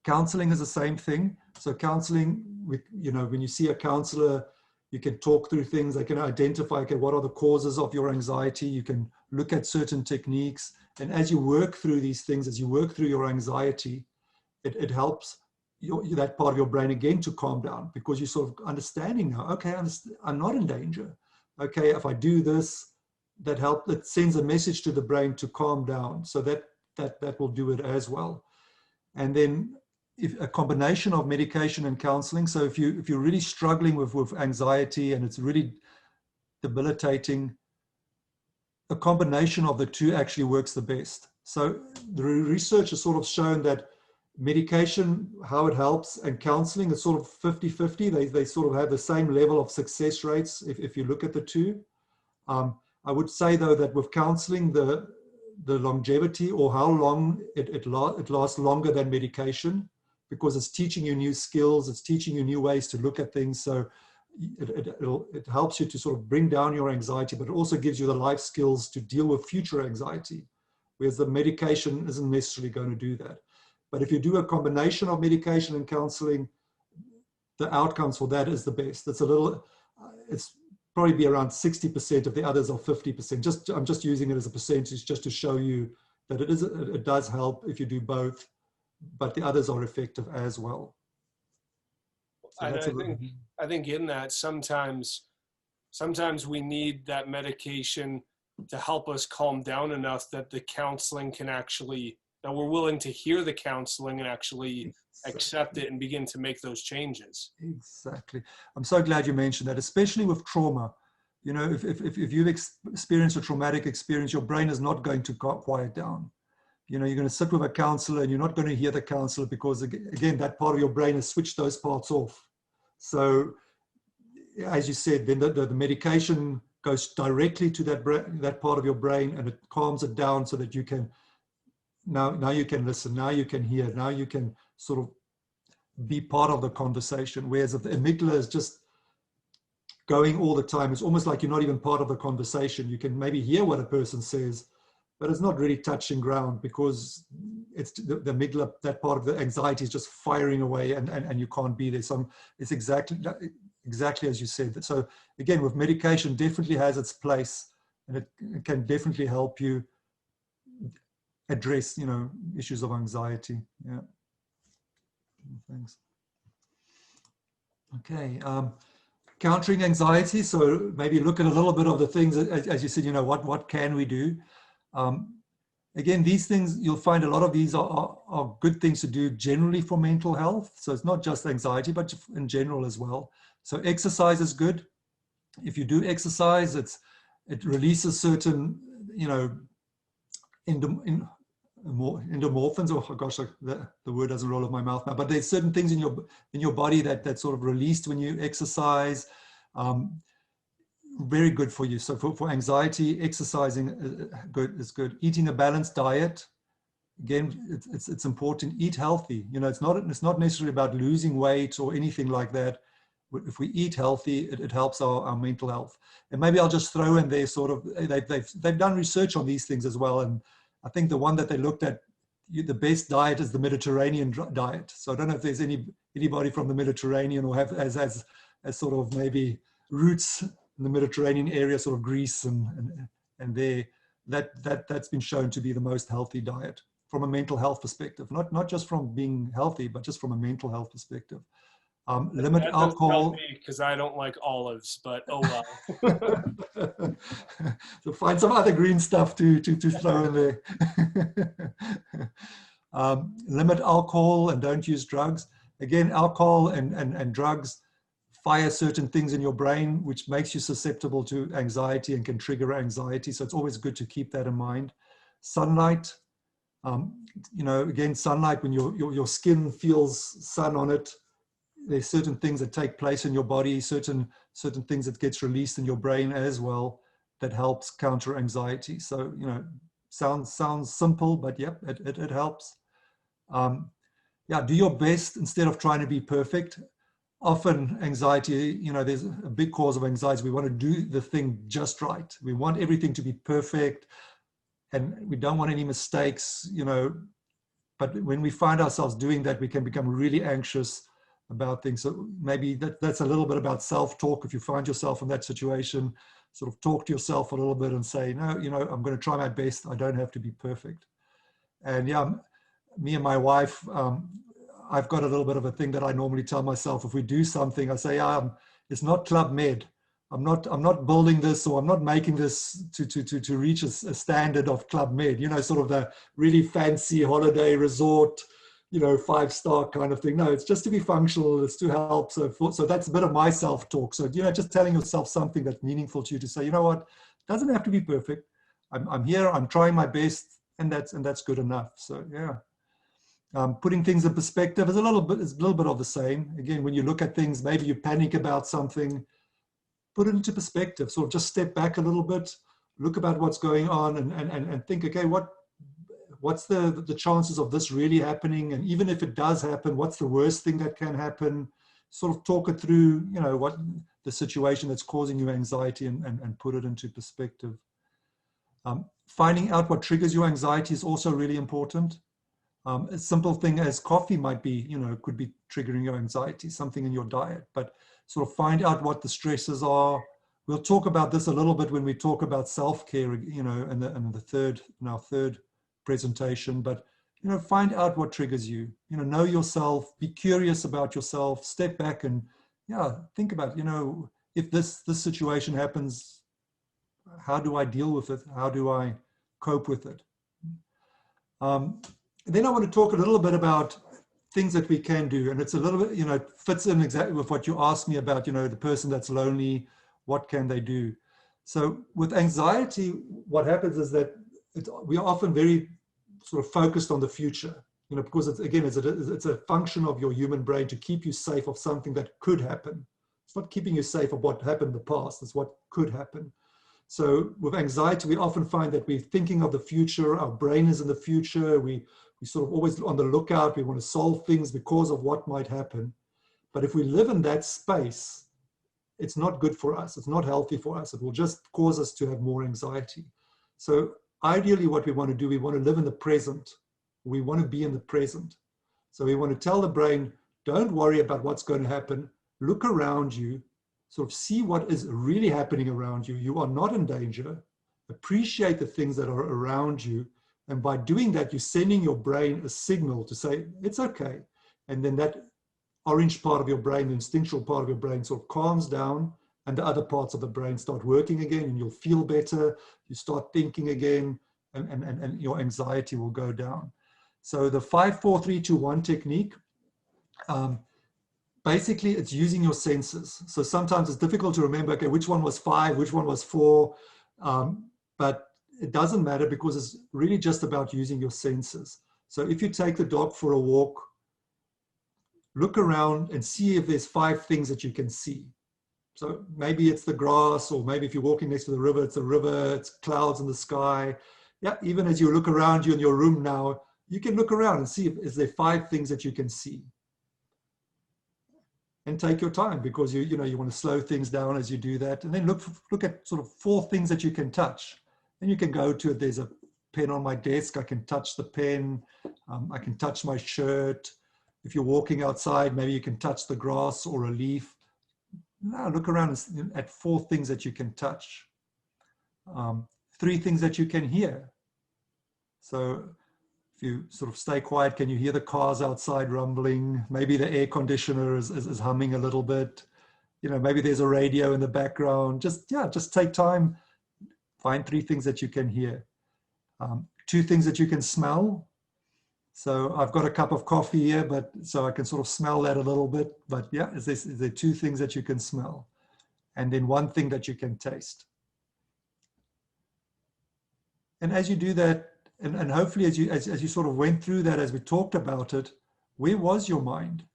[SPEAKER 2] Counseling is the same thing. So counseling, when you see a counselor, you can talk through things. They can identify, okay, what are the causes of your anxiety? You can look at certain techniques. And as you work through these things, as you work through your anxiety, it helps that part of your brain again to calm down, because you're sort of understanding now, okay, I'm not in danger. Okay, if I do this, it sends a message to the brain to calm down. So that will do it as well. And then if a combination of medication and counseling. So if you're really struggling with anxiety and it's really debilitating, a combination of the two actually works the best. So the research has sort of shown that medication, how it helps, and counseling is sort of 50-50. They sort of have the same level of success rates if you look at the two. I would say though that with counseling, the longevity, or how long it lasts longer than medication, because it's teaching you new skills, it's teaching you new ways to look at things. So it helps you to sort of bring down your anxiety, but it also gives you the life skills to deal with future anxiety, whereas the medication isn't necessarily going to do that. But if you do a combination of medication and counseling, the outcomes for that is the best. It's probably be around 60% if the others are 50%. I'm just using it as a percentage just to show you that it does help if you do both, but the others are effective as well. So
[SPEAKER 1] I think in that sometimes we need that medication to help us calm down enough that the counseling can actually, that we're willing to hear the counseling and actually accept it and begin to make those changes.
[SPEAKER 2] Exactly. I'm so glad you mentioned that, especially with trauma. If you've experienced a traumatic experience, your brain is not going to quiet down. You're going to sit with a counselor and you're not going to hear the counselor, because again, that part of your brain has switched those parts off. So as you said, then the medication goes directly to that part of your brain, and it calms it down so that you can, now you can listen, now you can hear, now you can sort of be part of the conversation. Whereas if the amygdala is just going all the time, it's almost like you're not even part of the conversation. You can maybe hear what a person says, but it's not really touching ground, because it's the amygdala, that part of the anxiety is just firing away, and you can't be there. So it's exactly as you said. So again, with medication, definitely has its place, and it can definitely help you address, issues of anxiety. Yeah. Thanks. Okay. Countering anxiety. So maybe look at a little bit of the things, as you said, what can we do? Again, these things, you'll find a lot of these are good things to do generally for mental health. So it's not just anxiety, but in general as well. So exercise is good. If you do exercise, it releases certain, endomorphins. Oh gosh, the word doesn't roll off my mouth now. But there's certain things in your body that sort of released when you exercise. Very good for you. So for anxiety, exercising is good. Eating a balanced diet, again, it's important. Eat healthy. It's not necessarily about losing weight or anything like that. If we eat healthy, it helps our mental health. And maybe I'll just throw in there sort of, they've done research on these things as well. And I think the one that they looked at, the best diet is the Mediterranean diet. So I don't know if there's anybody from the Mediterranean or has sort of maybe roots in the Mediterranean area, sort of Greece and there, that's been shown to be the most healthy diet from a mental health perspective, not just from being healthy, but just from a mental health perspective. Limit
[SPEAKER 1] That doesn't help
[SPEAKER 2] alcohol.
[SPEAKER 1] me because I don't like olives, but oh well.
[SPEAKER 2] So find some other green stuff to throw in there. Limit alcohol and don't use drugs. Again, alcohol and drugs fire certain things in your brain, which makes you susceptible to anxiety and can trigger anxiety. So it's always good to keep that in mind. Sunlight, again, sunlight, when your skin feels sun on it, there's certain things that take place in your body, certain things that gets released in your brain as well that helps counter anxiety. So, sounds simple, but yep, it helps. Yeah, do your best instead of trying to be perfect. Often anxiety, there's a big cause of anxiety. We want to do the thing just right. We want everything to be perfect and we don't want any mistakes, but when we find ourselves doing that, we can become really anxious about things. So maybe that's a little bit about self-talk. If you find yourself in that situation, sort of talk to yourself a little bit and say, no, I'm going to try my best. I don't have to be perfect. And yeah, me and my wife, I've got a little bit of a thing that I normally tell myself. If we do something, I say, it's not Club Med. I'm not building this, or I'm not making this to reach a standard of Club Med, sort of the really fancy holiday resort, 5-star kind of thing. No, it's just to be functional. It's to help. So that's a bit of my self-talk. So, just telling yourself something that's meaningful to you to say, you know what, it doesn't have to be perfect. I'm here, I'm trying my best, and that's good enough. So yeah. Putting things in perspective is a little bit of the same. Again, when you look at things, maybe you panic about something, put it into perspective. Sort of just step back a little bit, look about what's going on, and think, okay, what's the chances of this really happening? And even if it does happen, what's the worst thing that can happen? Sort of talk it through, what the situation that's causing you anxiety, and put it into perspective. Finding out what triggers your anxiety is also really important. A simple thing as coffee might be, could be triggering your anxiety, something in your diet, but sort of find out what the stresses are. We'll talk about this a little bit when we talk about self-care, in our third presentation, but, find out what triggers you, know yourself, be curious about yourself, step back and, think about, if this situation happens, how do I deal with it? How do I cope with it? Then I want to talk a little bit about things that we can do. And it's a little bit, fits in exactly with what you asked me about, the person that's lonely, what can they do? So with anxiety, what happens is that we are often very sort of focused on the future, because it's a function of your human brain to keep you safe of something that could happen. It's not keeping you safe of what happened in the past, it's what could happen. So with anxiety, we often find that we're thinking of the future, our brain is in the future, we sort of always on the lookout, we want to solve things because of what might happen. But if we live in that space, it's not good for us, it's not healthy for us, it will just cause us to have more anxiety. So ideally what we want to do, we want to live in the present, we want to be in the present. So we want to tell the brain, don't worry about what's going to happen, look around you, sort of see what is really happening around you. You are not in danger. Appreciate the things that are around you. And by doing that, you're sending your brain a signal to say, it's okay. And then that orange part of your brain, the instinctual part of your brain sort of calms down and the other parts of the brain start working again and you'll feel better. You start thinking again and your anxiety will go down. So the 5, 4, 3, 2, 1 technique, basically, it's using your senses. So sometimes it's difficult to remember, okay, which one was 5, which one was 4, but it doesn't matter because it's really just about using your senses. So if you take the dog for a walk, look around and see if there's 5 things that you can see. So maybe it's the grass, or maybe if you're walking next to the river, it's a river, it's clouds in the sky. Yeah, even as you look around you in your room now, you can look around and see if is there 5 things that you can see. And take your time because you want to slow things down as you do that. And then look at sort of 4 things that you can touch. And you can go to it. There's a pen on my desk. I can touch the pen. I can touch my shirt. If you're walking outside, maybe you can touch the grass or a leaf. Now look around at 4 things that you can touch. 3 things that you can hear. So If you sort of stay quiet, can you hear the cars outside rumbling? Maybe the air conditioner is humming a little bit. Maybe there's a radio in the background. Just take time. Find 3 things that you can hear. 2 things that you can smell. So I've got a cup of coffee here, so I can sort of smell that a little bit. But yeah, is there 2 things that you can smell? And then 1 thing that you can taste. And as you do that, and hopefully as you sort of went through that, as we talked about it, where was your mind?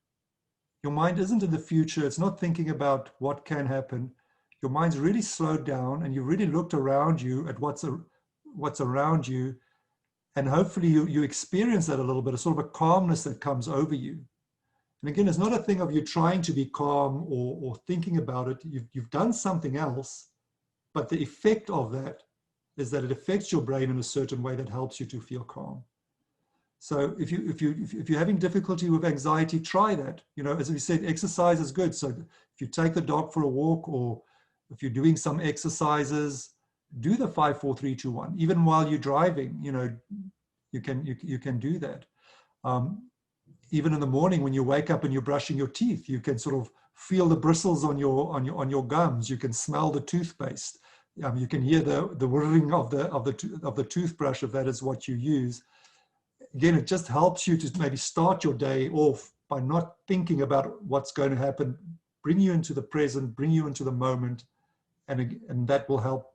[SPEAKER 2] Your mind isn't in the future. It's not thinking about what can happen. Your mind's really slowed down, and you really looked around you at what's around you. And hopefully you experience that a little bit, a sort of a calmness that comes over you. And again, it's not a thing of you trying to be calm or thinking about it. You've done something else, but the effect of that is that it affects your brain in a certain way that helps you to feel calm. So if you're having difficulty with anxiety, try that. As we said, exercise is good. So if you take the dog for a walk, or if you're doing some exercises, do the 5, 4, 3, 2, 1. Even while you're driving, you can do that. Even in the morning when you wake up and you're brushing your teeth, you can sort of feel the bristles on your gums. You can smell the toothpaste. You can hear the whirring of the toothbrush, if that is what you use. Again, it just helps you to maybe start your day off by not thinking about what's going to happen, bring you into the present, bring you into the moment, and that will help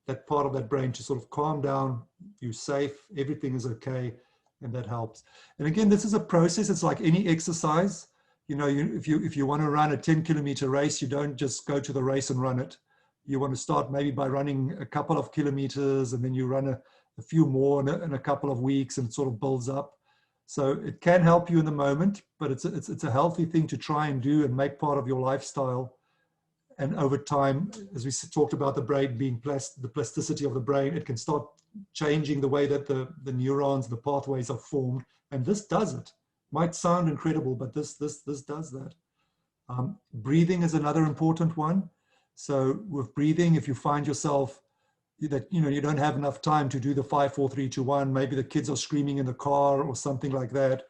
[SPEAKER 2] that part of that brain to sort of calm down. You're safe, everything is okay, and that helps. And again, this is a process. It's like any exercise. If you want to run a 10-kilometer race, you don't just go to the race and run it. You want to start maybe by running a couple of kilometers, and then you run a few more in a couple of weeks, and it sort of builds up. So it can help you in the moment, but it's a healthy thing to try and do and make part of your lifestyle. And over time, as we talked about the brain being the plasticity of the brain, it can start changing the way that the neurons, the pathways are formed. And this does it. Might sound incredible, but this does that. Breathing is another important one. So with breathing, if you find yourself that you don't have enough time to do the 5, 4, 3, 2, 1, maybe the kids are screaming in the car or something like that,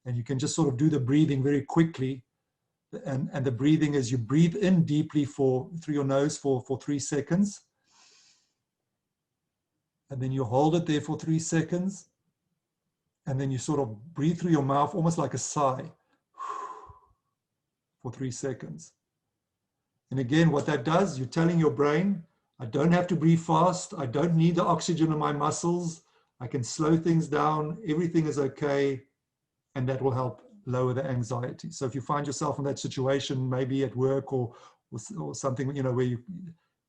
[SPEAKER 2] and you can just sort of do the breathing very quickly. And the breathing is you breathe in deeply through your nose for 3 seconds. And then you hold it there for 3 seconds. And then you sort of breathe through your mouth, almost like a sigh, for 3 seconds. And again, what that does, you're telling your brain, I don't have to breathe fast. I don't need the oxygen in my muscles. I can slow things down. Everything is okay. And that will help lower the anxiety. So if you find yourself in that situation, maybe at work or something, where you,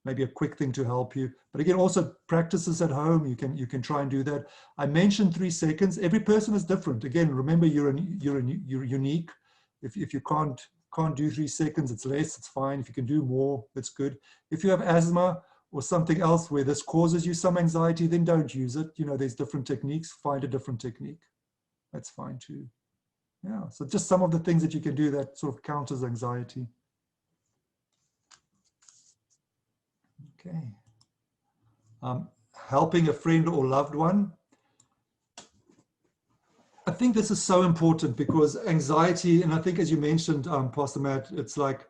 [SPEAKER 2] maybe a quick thing to help you. But again, also practices at home, you can try and do that. I mentioned 3 seconds. Every person is different. Again, remember you're unique. If you can't do 3 seconds, it's less, it's fine. If you can do more, it's good. If you have asthma or something else where this causes you some anxiety, then don't use it. There's different techniques. Find a different technique. That's fine too. Yeah, so just some of the things that you can do that sort of counters anxiety. Okay. Helping a friend or loved one. I think this is so important because anxiety, and I think as you mentioned, Pastor Matt, it's like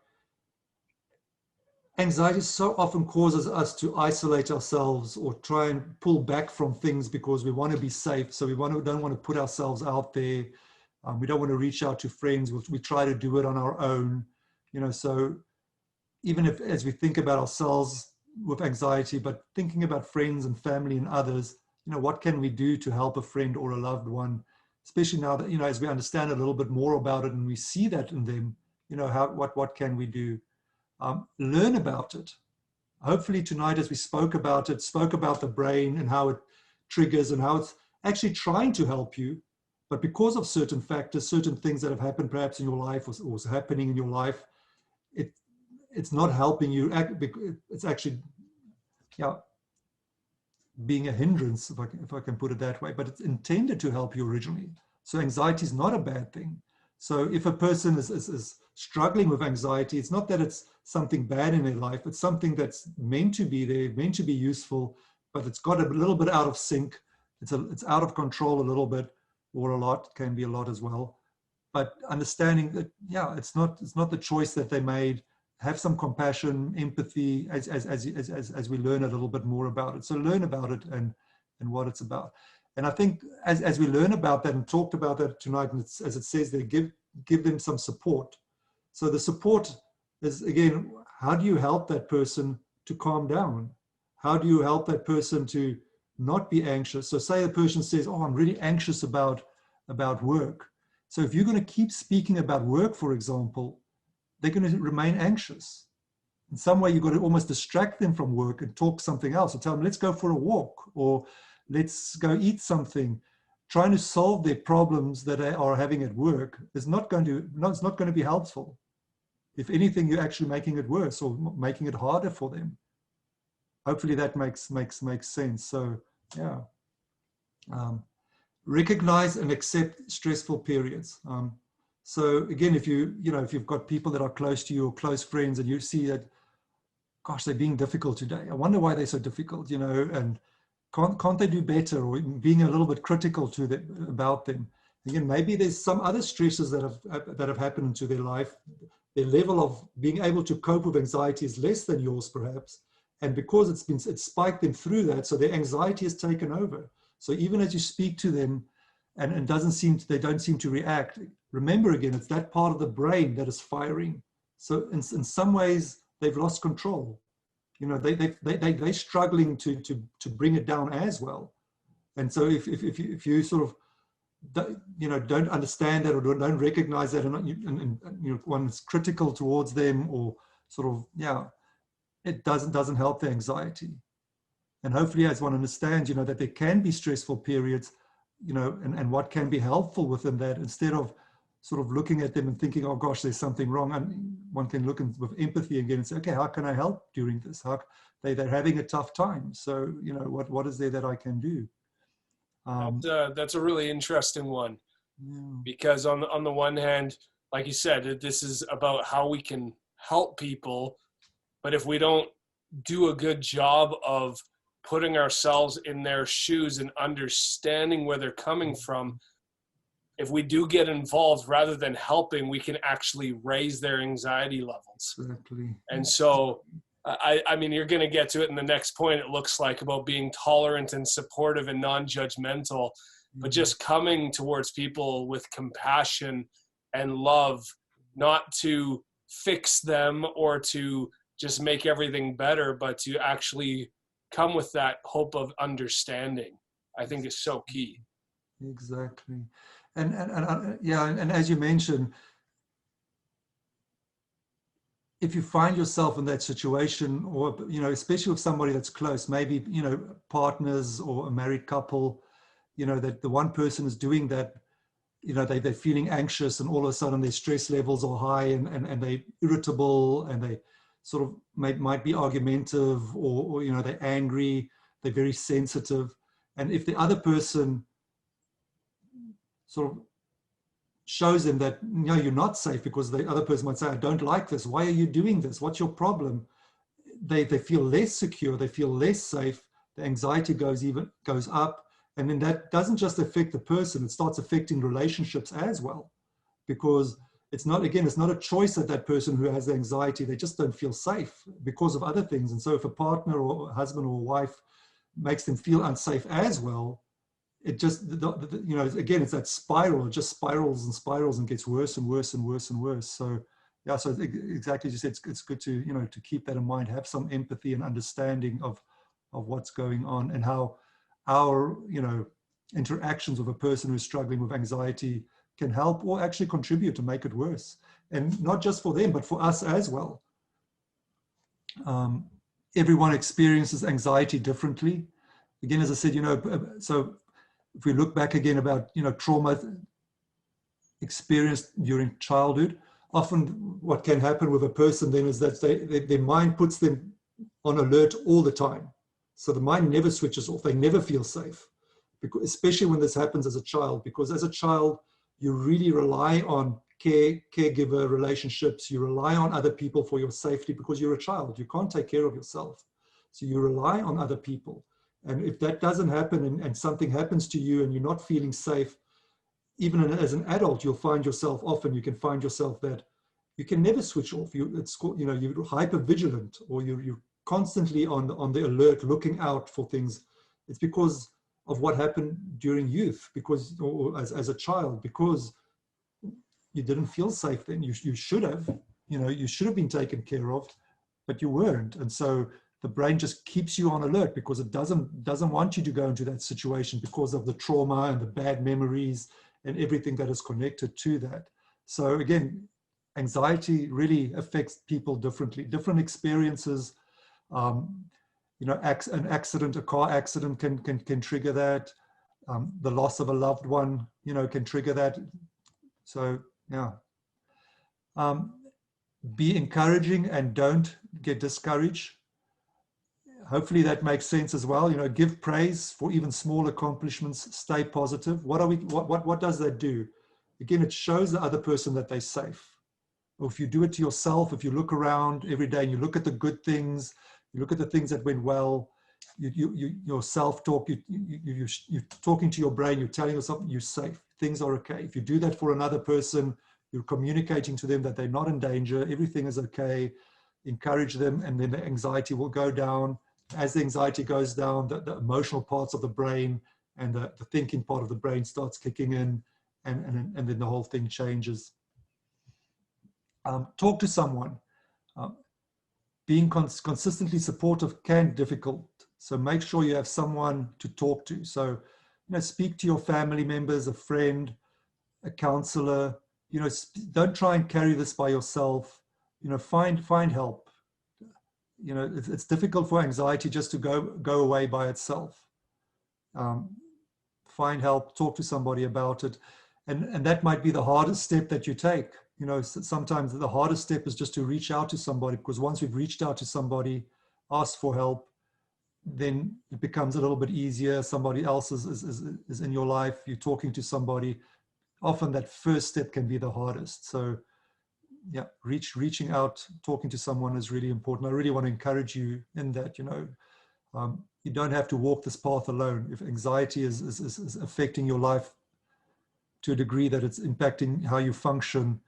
[SPEAKER 2] anxiety so often causes us to isolate ourselves or try and pull back from things because we want to be safe. So we don't want to put ourselves out there. We don't want to reach out to friends. We try to do it on our own. So even if, as we think about ourselves with anxiety, but thinking about friends and family and others, what can we do to help a friend or a loved one? Especially now that, as we understand a little bit more about it and we see that in them, what can we do? Learn about it. Hopefully tonight, as we spoke about the brain and how it triggers and how it's actually trying to help you. But because of certain factors, certain things that have happened perhaps in your life or was happening in your life, it's not helping you. It's actually, being a hindrance, if I can put it that way, but it's intended to help you originally. So anxiety is not a bad thing. So if a person is struggling with anxiety, it's not that it's something bad in their life. It's something that's meant to be there, meant to be useful, but it's got a little bit out of sync. it's out of control a little bit, or a lot, can be a lot as well. But understanding that, yeah, it's not the choice that they made. Have some compassion, empathy as we learn a little bit more about it. So learn about it and what it's about. And I think as we learn about that and talked about that tonight, and it's, as it says there, give them some support. So the support is, again, how do you help that person to calm down? How do you help that person to not be anxious? So say the person says, oh, I'm really anxious about work. So if you're going to keep speaking about work, for example, they're going to remain anxious. In some way, you've got to almost distract them from work and talk something else, or tell them, let's go for a walk, or let's go eat something. Trying to solve their problems that they are having at work is not going to be helpful. If anything, you're actually making it worse or making it harder for them. Hopefully that makes sense. So yeah, recognize and accept stressful periods. So again, if you've got people that are close to you or close friends, and you see that, gosh, they're being difficult today. I wonder why they're so difficult, and can't they do better? Or being a little bit critical to them about them. Again, maybe there's some other stresses that have happened into their life. Their level of being able to cope with anxiety is less than yours, perhaps. And because it's spiked them through that, so their anxiety has taken over. So even as you speak to them, and they don't seem to react, remember again, it's that part of the brain that is firing. So in some ways, they've lost control. They're struggling to bring it down as well. And so if you sort of don't understand that, or don't recognize that, and one's critical towards them, or sort of, yeah, it doesn't help the anxiety. And hopefully, as one understands, that there can be stressful periods, and what can be helpful within that, instead of sort of looking at them and thinking, oh gosh, there's something wrong. And one can look with empathy again and say, okay, how can I help during this? They're having a tough time. So, what is there that I can do?
[SPEAKER 1] That's a really interesting one, because on the one hand, like you said, this is about how we can help people. But if we don't do a good job of putting ourselves in their shoes and understanding where they're coming from, if we do get involved rather than helping, we can actually raise their anxiety levels.
[SPEAKER 2] Exactly.
[SPEAKER 1] And so, I mean, you're going to get to it in the next point, it looks like, about being tolerant and supportive and non-judgmental, but just coming towards people with compassion and love, not to fix them or to just make everything better, but to actually come with that hope of understanding, I think is so key.
[SPEAKER 2] Exactly. And as you mentioned, if you find yourself in that situation, or, especially with somebody that's close, maybe, partners or a married couple, that the one person is doing that, they're feeling anxious, and all of a sudden their stress levels are high, and they're irritable, and they sort of might be argumentative, or they're angry, they're very sensitive. And if the other person sort of shows them that, you're not safe, because the other person might say, I don't like this. Why are you doing this? What's your problem? They feel less secure. They feel less safe. The anxiety goes up. And then that doesn't just affect the person, it starts affecting relationships as well, because it's not a choice that person who has the anxiety, they just don't feel safe because of other things. And so if a partner or a husband or a wife makes them feel unsafe as well, it just, again, it's that spiral. It just spirals and spirals and gets worse and worse and worse and worse. So, yeah, so exactly as you said, it's good to, to keep that in mind, have some empathy and understanding of what's going on, and how our, interactions with a person who's struggling with anxiety can help or actually contribute to make it worse. And not just for them, but for us as well. Everyone experiences anxiety differently. Again, as I said, so if we look back again about, trauma experienced during childhood, often what can happen with a person then is that their mind puts them on alert all the time. So the mind never switches off. They never feel safe, because, especially when this happens as a child, because as a child, you really rely on caregiver relationships. You rely on other people for your safety, because you're a child. You can't take care of yourself. So you rely on other people. And if that doesn't happen and something happens to you and you're not feeling safe, even as an adult, you'll find yourself often, you can find yourself that you can never switch off. It's called, you're hyper vigilant, or you're constantly on the alert, looking out for things. It's because of what happened during youth, because, or as a child, because you didn't feel safe then. You should have, you should have been taken care of, but you weren't. And so the brain just keeps you on alert because it doesn't want you to go into that situation because of the trauma and the bad memories and everything that is connected to that. So again, anxiety really affects people differently. Different experiences, an accident, a car accident can trigger that. The loss of a loved one, can trigger that. So yeah. Be encouraging and don't get discouraged. Hopefully that makes sense as well. Give praise for even small accomplishments. Stay positive. What does that do? Again, it shows the other person that they're safe. Or if you do it to yourself, if you look around every day and you look at the good things, you look at the things that went well, your self-talk, you're talking to your brain, you're telling yourself you're safe, things are okay. If you do that for another person, you're communicating to them that they're not in danger, everything is okay, encourage them, and then the anxiety will go down. As the anxiety goes down, the emotional parts of the brain and the thinking part of the brain starts kicking in, and then the whole thing changes. Talk to someone. Being consistently supportive can be difficult. So make sure you have someone to talk to. So, speak to your family members, a friend, a counselor. Don't try and carry this by yourself. Find help. It's difficult for anxiety just to go away by itself. Find help, talk to somebody about it. And that might be the hardest step that you take. Sometimes the hardest step is just to reach out to somebody, because once we've reached out to somebody, asked for help, then it becomes a little bit easier. Somebody else is in your life, you're talking to somebody. Often that first step can be the hardest. So yeah, reaching out, talking to someone is really important. I really want to encourage you in that. You don't have to walk this path alone. If anxiety is affecting your life to a degree that it's impacting how you function,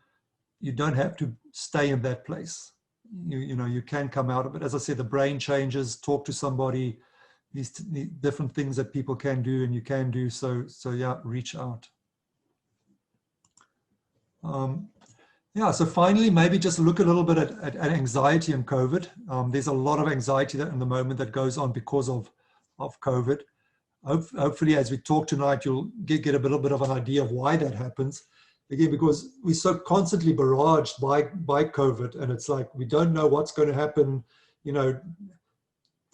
[SPEAKER 2] you don't have to stay in that place. You can come out of it. As I said, the brain changes, talk to somebody, these different things that people can do and you can do. So yeah, reach out. So finally, maybe just look a little bit at anxiety and COVID. There's a lot of anxiety in the moment that goes on because of COVID. Hopefully, as we talk tonight, you'll get a little bit of an idea of why that happens. Again, because we're so constantly barraged by COVID, and it's like we don't know what's going to happen.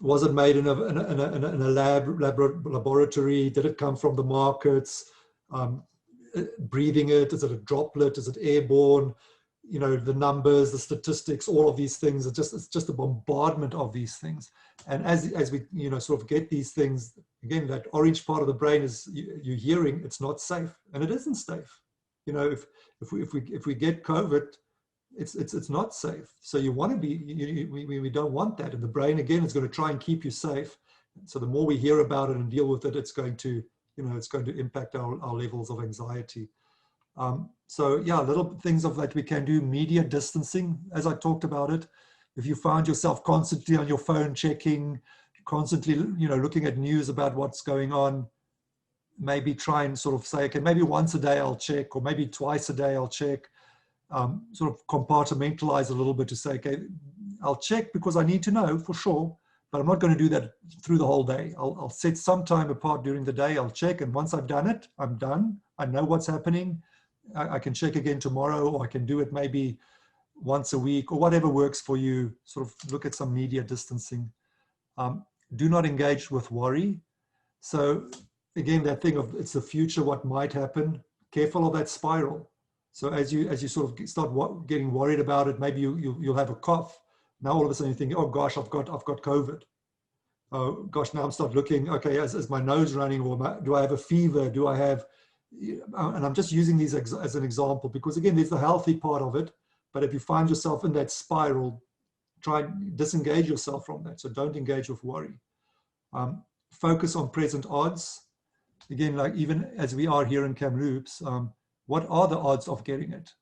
[SPEAKER 2] Was it made in a laboratory? Did it come from the markets? Breathing it? Is it a droplet? Is it airborne? The numbers, the statistics, all of these things. It's just a bombardment of these things. And as we sort of get these things, again, that orange part of the brain is you're hearing it's not safe, and it isn't safe. If we get COVID, it's not safe. So you want to be, we don't want that. And the brain, again, is going to try and keep you safe. So the more we hear about it and deal with it, it's going to impact our levels of anxiety. So yeah, little things of that we can do. Media distancing, as I talked about it. If you find yourself constantly on your phone checking, constantly, looking at news about what's going on, maybe try and sort of say, okay, maybe once a day I'll check, or maybe twice a day I'll check. Sort of compartmentalize a little bit to say, okay, I'll check because I need to know for sure, but I'm not going to do that through the whole day. I'll set some time apart during the day. I'll check, and once I've done it, I'm done. I know what's happening. I can check again tomorrow, or I can do it maybe once a week, or whatever works for you. Sort of look at some media distancing. Do not engage with worry. So again, that thing of it's the future, what might happen. Careful of that spiral. So as you sort of start getting worried about it, maybe you'll have a cough. Now all of a sudden you think, oh gosh, I've got COVID. Oh gosh, now I'm start looking. Okay, is my nose running, or do I have a fever? Do I have? And I'm just using these as an example because again, there's the healthy part of it. But if you find yourself in that spiral, try and disengage yourself from that. So don't engage with worry. focus on present odds. Again, like even as we are here in Kamloops, what are the odds of getting it?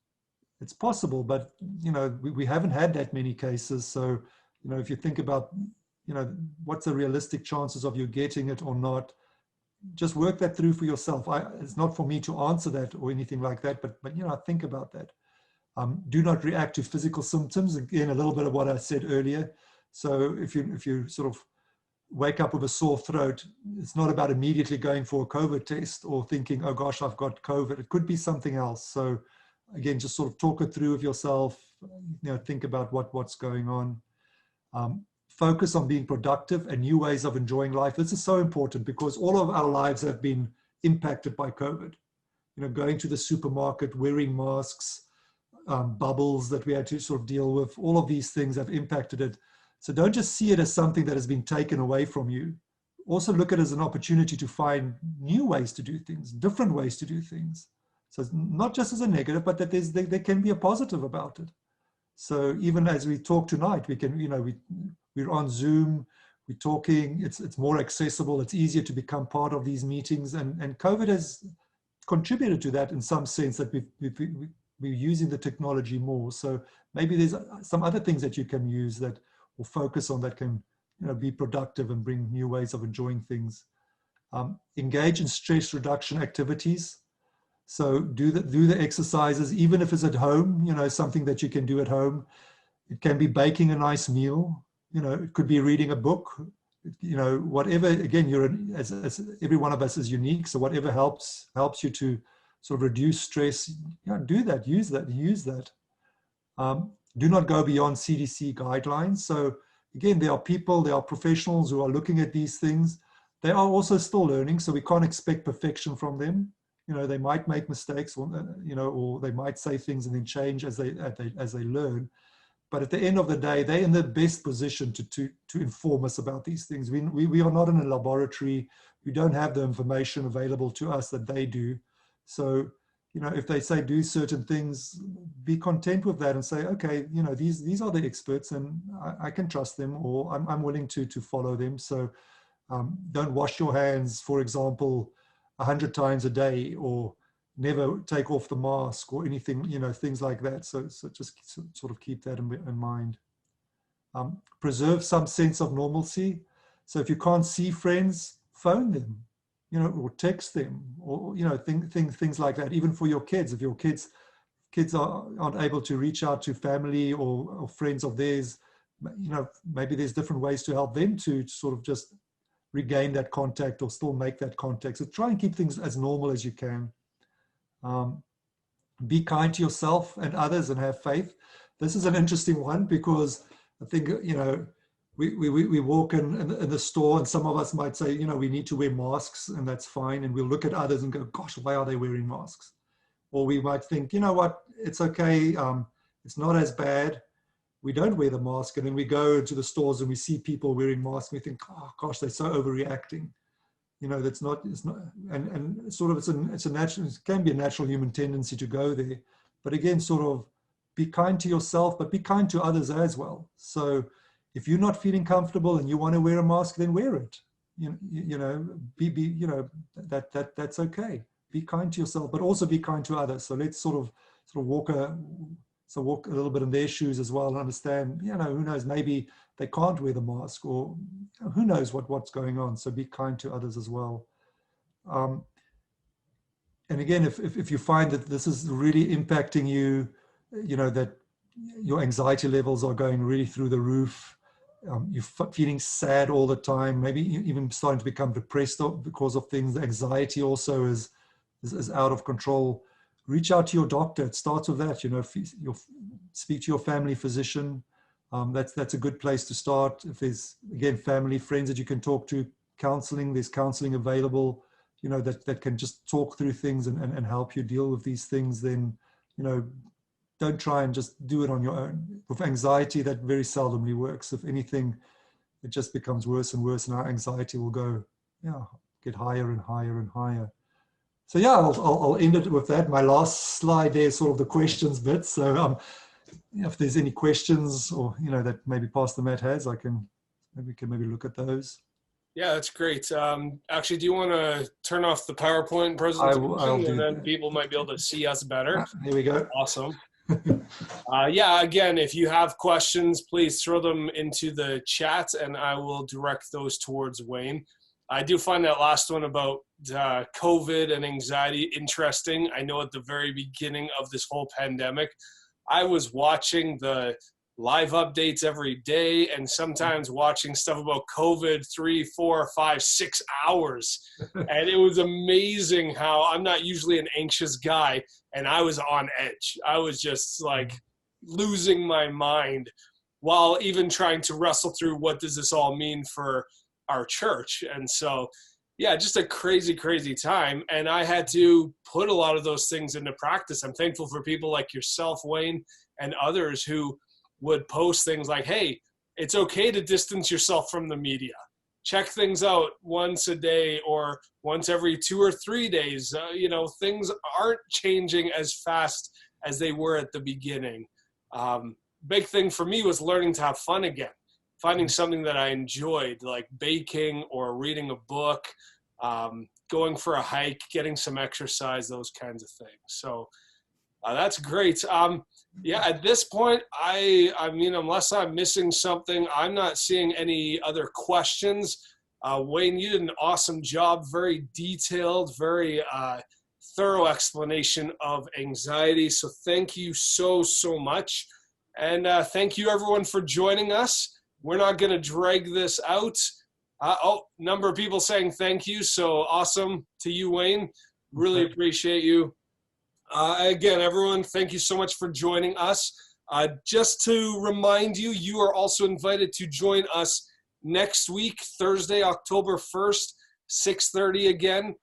[SPEAKER 2] It's possible, but we haven't had that many cases. So, if you think about, what's the realistic chances of you getting it or not, just work that through for yourself. It's not for me to answer that or anything like that, but think about that. Do not react to physical symptoms. Again, a little bit of what I said earlier. So if you sort of wake up with a sore throat, it's not about immediately going for a COVID test or thinking, oh gosh, I've got COVID. It could be something else. So again, just sort of talk it through with yourself, think about what's going on. Focus on being productive and new ways of enjoying life. This is so important because all of our lives have been impacted by COVID. Going to the supermarket, wearing masks, bubbles that we had to sort of deal with, all of these things have impacted it. So don't just see it as something that has been taken away from you. Also look at it as an opportunity to find new ways to do things, different ways to do things. So it's not just as a negative, but that there can be a positive about it. So even as we talk tonight, we can, we're on Zoom, we're talking, it's more accessible, it's easier to become part of these meetings. And COVID has contributed to that in some sense, that we're using the technology more. So maybe there's some other things that you can use that will focus on that can be productive and bring new ways of enjoying things. Engage in stress reduction activities. So do the exercises, even if it's at home, something that you can do at home. It can be baking a nice meal. It could be reading a book. Whatever. Again, as every one of us is unique. So whatever helps you to sort of reduce stress, do that. Use that. Do not go beyond CDC guidelines. So again, there are professionals who are looking at these things. They are also still learning, so we can't expect perfection from them. They might make mistakes, or they might say things and then change as they learn. But at the end of the day, they're in the best position to inform us about these things. We are not in a laboratory. We don't have the information available to us that they do. So, if they say do certain things, be content with that and say, okay, these are the experts and I can trust them, or I'm willing to follow them. So don't wash your hands, for example, 100 times a day, or never take off the mask or anything, things like that. So just sort of keep that in mind. Preserve some sense of normalcy. So if you can't see friends, phone them, or text them, or, things like that. Even for your kids, if your kids aren't able to reach out to family or friends of theirs, maybe there's different ways to help them to sort of just regain that contact or still make that contact. So try and keep things as normal as you can. Be kind to yourself and others and have faith. This is an interesting one because I think, we walk in the store and some of us might say, we need to wear masks, and that's fine. And we'll look at others and go, gosh, why are they wearing masks? Or we might think, it's okay. It's not as bad. We don't wear the mask. And then we go into the stores and we see people wearing masks. And we think, oh gosh, they're so overreacting. It's not, and sort of it's a natural, it can be a natural human tendency to go there. But again, sort of be kind to yourself, but be kind to others as well. So if you're not feeling comfortable and you want to wear a mask, then wear it. That's okay. Be kind to yourself, but also be kind to others. So let's sort of walk a little bit in their shoes as well and understand, who knows, maybe they can't wear the mask, or who knows what's going on. So be kind to others as well. And again, if you find that this is really impacting you, that your anxiety levels are going really through the roof, you're feeling sad all the time, maybe even starting to become depressed because of things, the anxiety also is out of control, reach out to your doctor. It starts with that, speak to your family physician. That's a good place to start. If there's, again, family, friends that you can talk to, counseling, there's counseling available, that can just talk through things and help you deal with these things. Then, don't try and just do it on your own. With anxiety, that very seldomly works. If anything, it just becomes worse and worse, and our anxiety will get higher and higher and higher. So yeah, I'll end it with that. My last slide there is sort of the questions bit. So if there's any questions, or that maybe Pastor Matt has, we can maybe look at those.
[SPEAKER 1] Yeah, that's great. Actually, do you want to turn off the PowerPoint
[SPEAKER 2] I'll
[SPEAKER 1] presentation and
[SPEAKER 2] do.
[SPEAKER 1] then people might be able to see us better?
[SPEAKER 2] Here we go.
[SPEAKER 1] Awesome. Yeah, again, if you have questions, please throw them into the chat and I will direct those towards Wayne. I do find that last one about COVID and anxiety interesting. I know at the very beginning of this whole pandemic, I was watching the live updates every day and sometimes watching stuff about COVID 3, 4, 5, 6 hours. And it was amazing how I'm not usually an anxious guy and I was on edge. I was just like losing my mind while even trying to wrestle through what does this all mean for our church. And so, yeah, just a crazy, crazy time. And I had to put a lot of those things into practice. I'm thankful for people like yourself, Wayne, and others who would post things like, hey, it's okay to distance yourself from the media. Check things out once a day or once every 2 or 3 days. Things aren't changing as fast as they were at the beginning. Big thing for me was learning to have fun again, finding something that I enjoyed, like baking or reading a book, going for a hike, getting some exercise, those kinds of things. So that's great. Yeah, at this point, I mean, unless I'm missing something, I'm not seeing any other questions. Wayne, you did an awesome job, very detailed, very thorough explanation of anxiety. So thank you so, so much. And thank you everyone for joining us. We're not going to drag this out. Number of people saying thank you. So awesome to you, Wayne. Really appreciate you. Again, everyone, thank you so much for joining us. Just to remind you, you are also invited to join us next week, Thursday, October 1st, 6:30 again.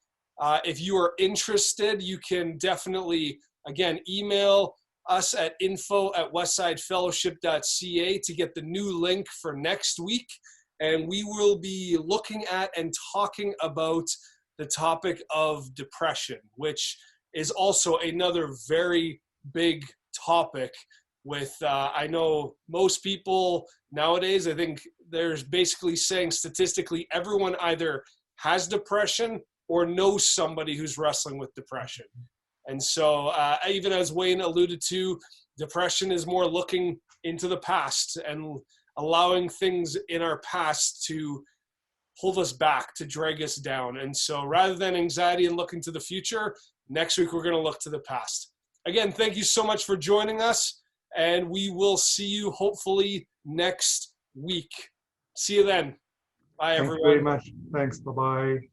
[SPEAKER 1] If you are interested, you can definitely, again, email us at info@westsidefellowship.ca to get the new link for next week. And we will be looking at and talking about the topic of depression, which is also another very big topic with, I know most people nowadays, I think there's basically saying statistically everyone either has depression or knows somebody who's wrestling with depression. And so even as Wayne alluded to, depression is more looking into the past and allowing things in our past to hold us back, to drag us down. And so rather than anxiety and looking to the future, next week we're going to look to the past. Again, thank you so much for joining us, and we will see you hopefully next week. See you then. Bye, everyone.
[SPEAKER 2] Thanks very much. Thanks. Bye-bye.